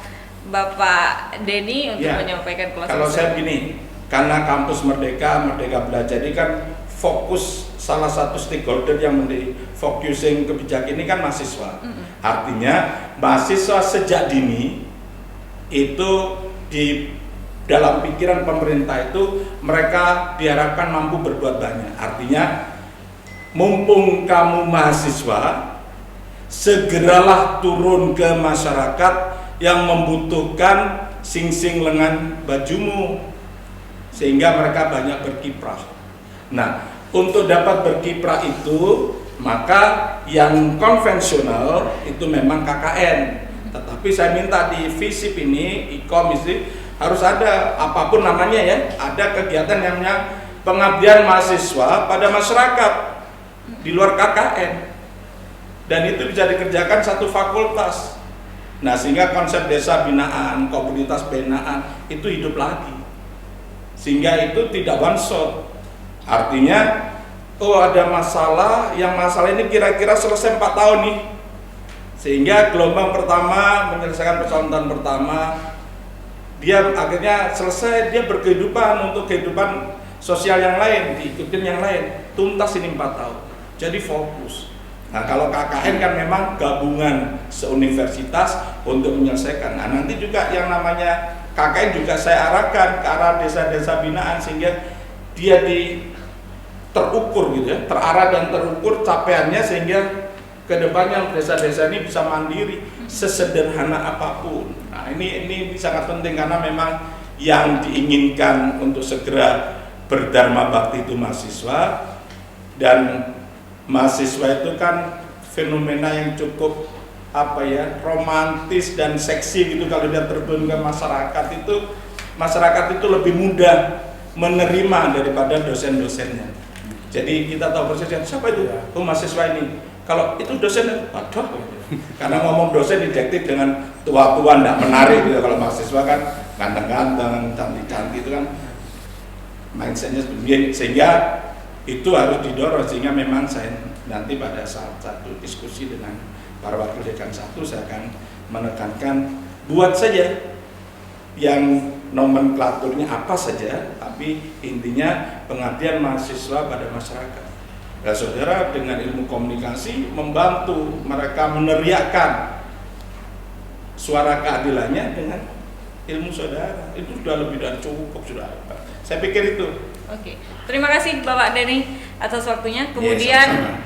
Bapak Denny untuk menyampaikan closing. Kalau saya begini, karena kampus Merdeka Belajar ini kan fokus, salah satu stakeholder yang menjadi focusing kebijakan ini kan mahasiswa. Artinya mahasiswa sejak dini itu di dalam pikiran pemerintah itu mereka diharapkan mampu berbuat banyak. Artinya mumpung kamu mahasiswa, segeralah turun ke masyarakat yang membutuhkan sing-sing lengan bajumu, sehingga mereka banyak berkiprah. Nah, untuk dapat berkiprah itu, maka yang konvensional itu memang KKN. Tetapi saya minta di FISIP ini, IKOM ini harus ada apapun namanya ya, ada kegiatan yang namanya pengabdian mahasiswa pada masyarakat di luar KKN. Dan itu bisa dikerjakan satu fakultas. Nah, sehingga konsep desa binaan, komunitas binaan itu hidup lagi. Sehingga itu tidak one shot. Artinya, ada masalah, yang masalah ini kira-kira selesai 4 tahun nih. Sehingga gelombang pertama menyelesaikan persoalan tahun pertama, dia akhirnya selesai, dia berkehidupan untuk kehidupan sosial yang lain, diikutin yang lain. Tuntas ini 4 tahun. Jadi fokus. Nah, kalau KKN kan memang gabungan seuniversitas untuk menyelesaikan. Nah, nanti juga yang namanya KKN juga saya arahkan ke arah desa-desa binaan, sehingga dia terukur gitu ya, terarah dan terukur capaiannya, sehingga kedepannya desa-desa ini bisa mandiri sesederhana apapun. Nah, ini sangat penting karena memang yang diinginkan untuk segera berdharma bakti itu mahasiswa, dan mahasiswa itu kan fenomena yang cukup romantis dan seksi gitu. Kalau dia terjun ke masyarakat itu lebih mudah menerima daripada dosen-dosennya. Jadi kita tahu persis siapa itu, mahasiswa ini. Kalau itu dosen, waduh, karena ngomong dosen didektif dengan tua-tua tidak menarik gitu. Kalau mahasiswa kan ganteng-ganteng, cantik-cantik, itu kan mindsetnya seperti, sehingga itu harus didorong. Sehingga memang saya nanti pada saat satu diskusi dengan para wakil dekan 1, saya akan menekankan buat saja yang nomenklaturnya apa saja, tapi intinya pengabdian mahasiswa pada masyarakat. Nah, saudara dengan ilmu komunikasi membantu mereka meneriakkan suara keadilannya dengan ilmu saudara. Itu sudah lebih dari cukup, sudah. Saya pikir itu. Oke, terima kasih Bapak Denny atas waktunya. Kemudian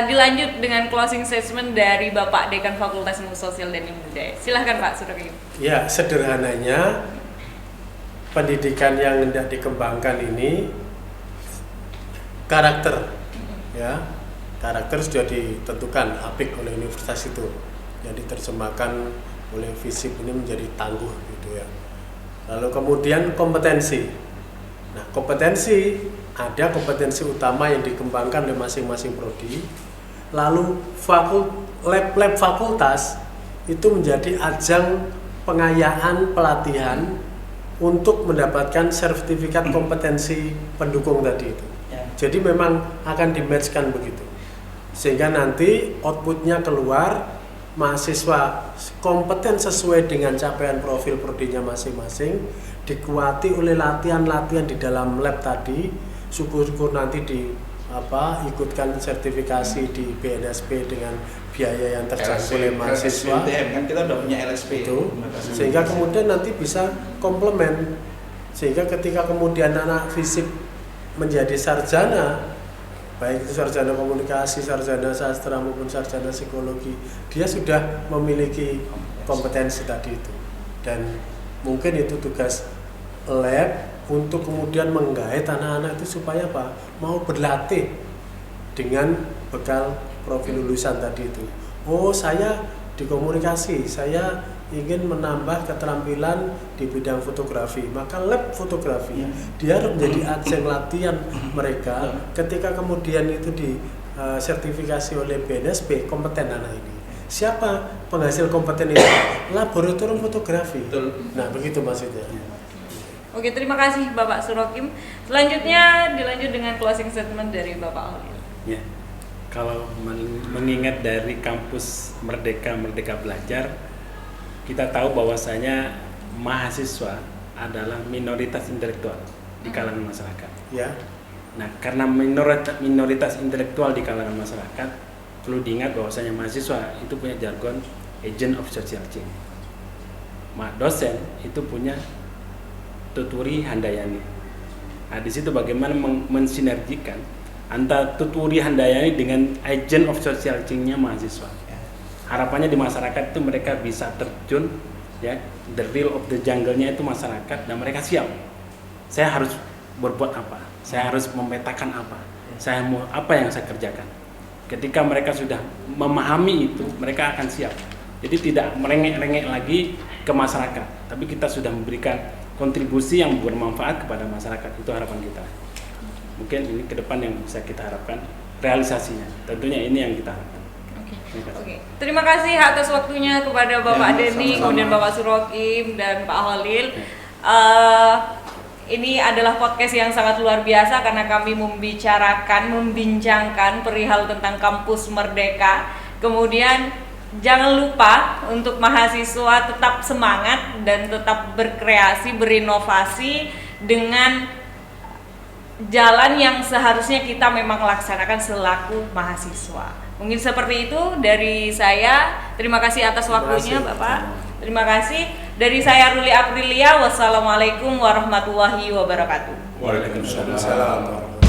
dilanjut dengan closing statement dari Bapak Dekan Fakultas Ilmu Sosial dan Ilmu Budaya. Silahkan Pak Surogi. Ya, sederhananya pendidikan yang hendak dikembangkan ini karakter, ya, karakter sudah ditentukan apik oleh universitas itu, yang diterjemahkan oleh FISIP ini menjadi tangguh gitu ya. Lalu kemudian kompetensi. Nah, ada kompetensi utama yang dikembangkan oleh masing-masing prodi. Lalu lab fakultas itu menjadi ajang pengayaan pelatihan untuk mendapatkan sertifikat kompetensi pendukung tadi itu. Jadi memang akan di-match-kan begitu. Sehingga nanti outputnya keluar, mahasiswa kompeten sesuai dengan capaian profil prodinya masing-masing, dikuati oleh latihan-latihan di dalam lab tadi, syukur-syukur nanti ikutkan sertifikasi di BNSP dengan biaya yang terjangkau oleh mahasiswa. Kan kita udah punya LSP itu, sehingga kemudian nanti bisa komplement. Sehingga ketika kemudian anak FISIP menjadi sarjana, baik itu sarjana komunikasi, sarjana sastra maupun sarjana psikologi, dia sudah memiliki kompetensi tadi itu. Dan mungkin itu tugas lab untuk kemudian menggait anak-anak itu supaya apa? Mau berlatih dengan bekal profil lulusan tadi itu. Oh, saya di komunikasi, saya ingin menambah keterampilan di bidang fotografi, maka lab fotografi dia harus menjadi ajang latihan mereka ketika kemudian itu disertifikasi oleh BNSP kompeten anak ini. Siapa penghasil kompeten itu? Laboratorium fotografi. Nah, begitu maksudnya. Oke, terima kasih Bapak Surokim. Selanjutnya dilanjut dengan closing statement dari Bapak Holil. Ya, kalau mengingat dari kampus Merdeka Belajar, kita tahu bahwasanya mahasiswa adalah minoritas intelektual di kalangan masyarakat. Ya. Nah, karena minoritas intelektual di kalangan masyarakat, perlu diingat bahwasanya mahasiswa itu punya jargon agent of social change. Dosen itu punya tuturi handayani. Nah, di situ bagaimana mensinergikan antara tuturi handayani dengan agent of social change-nya mahasiswa. Harapannya di masyarakat itu mereka bisa terjun, ya, the real of the jungle-nya itu masyarakat, dan mereka siap. Saya harus berbuat apa? Saya harus memetakan apa? Saya mau apa yang saya kerjakan? Ketika mereka sudah memahami itu, mereka akan siap. Jadi tidak merengek-rengek lagi ke masyarakat, tapi kita sudah memberikan kontribusi yang bermanfaat kepada masyarakat. Itu harapan kita. Mungkin ini ke depan yang bisa kita harapkan realisasinya. Tentunya ini yang kita harapkan. Oke. Terima kasih atas waktunya kepada Bapak Denny, kemudian Bapak Surokim dan Pak Holil. Ini adalah podcast yang sangat luar biasa karena kami membincangkan perihal tentang kampus Merdeka. Kemudian jangan lupa untuk mahasiswa tetap semangat dan tetap berkreasi, berinovasi dengan jalan yang seharusnya kita memang laksanakan selaku mahasiswa. Mungkin seperti itu dari saya. Terima kasih atas waktunya Bapak. Terima kasih. Dari saya Ruli Aprilia. Wassalamualaikum warahmatullahi wabarakatuh. Waalaikumsalam.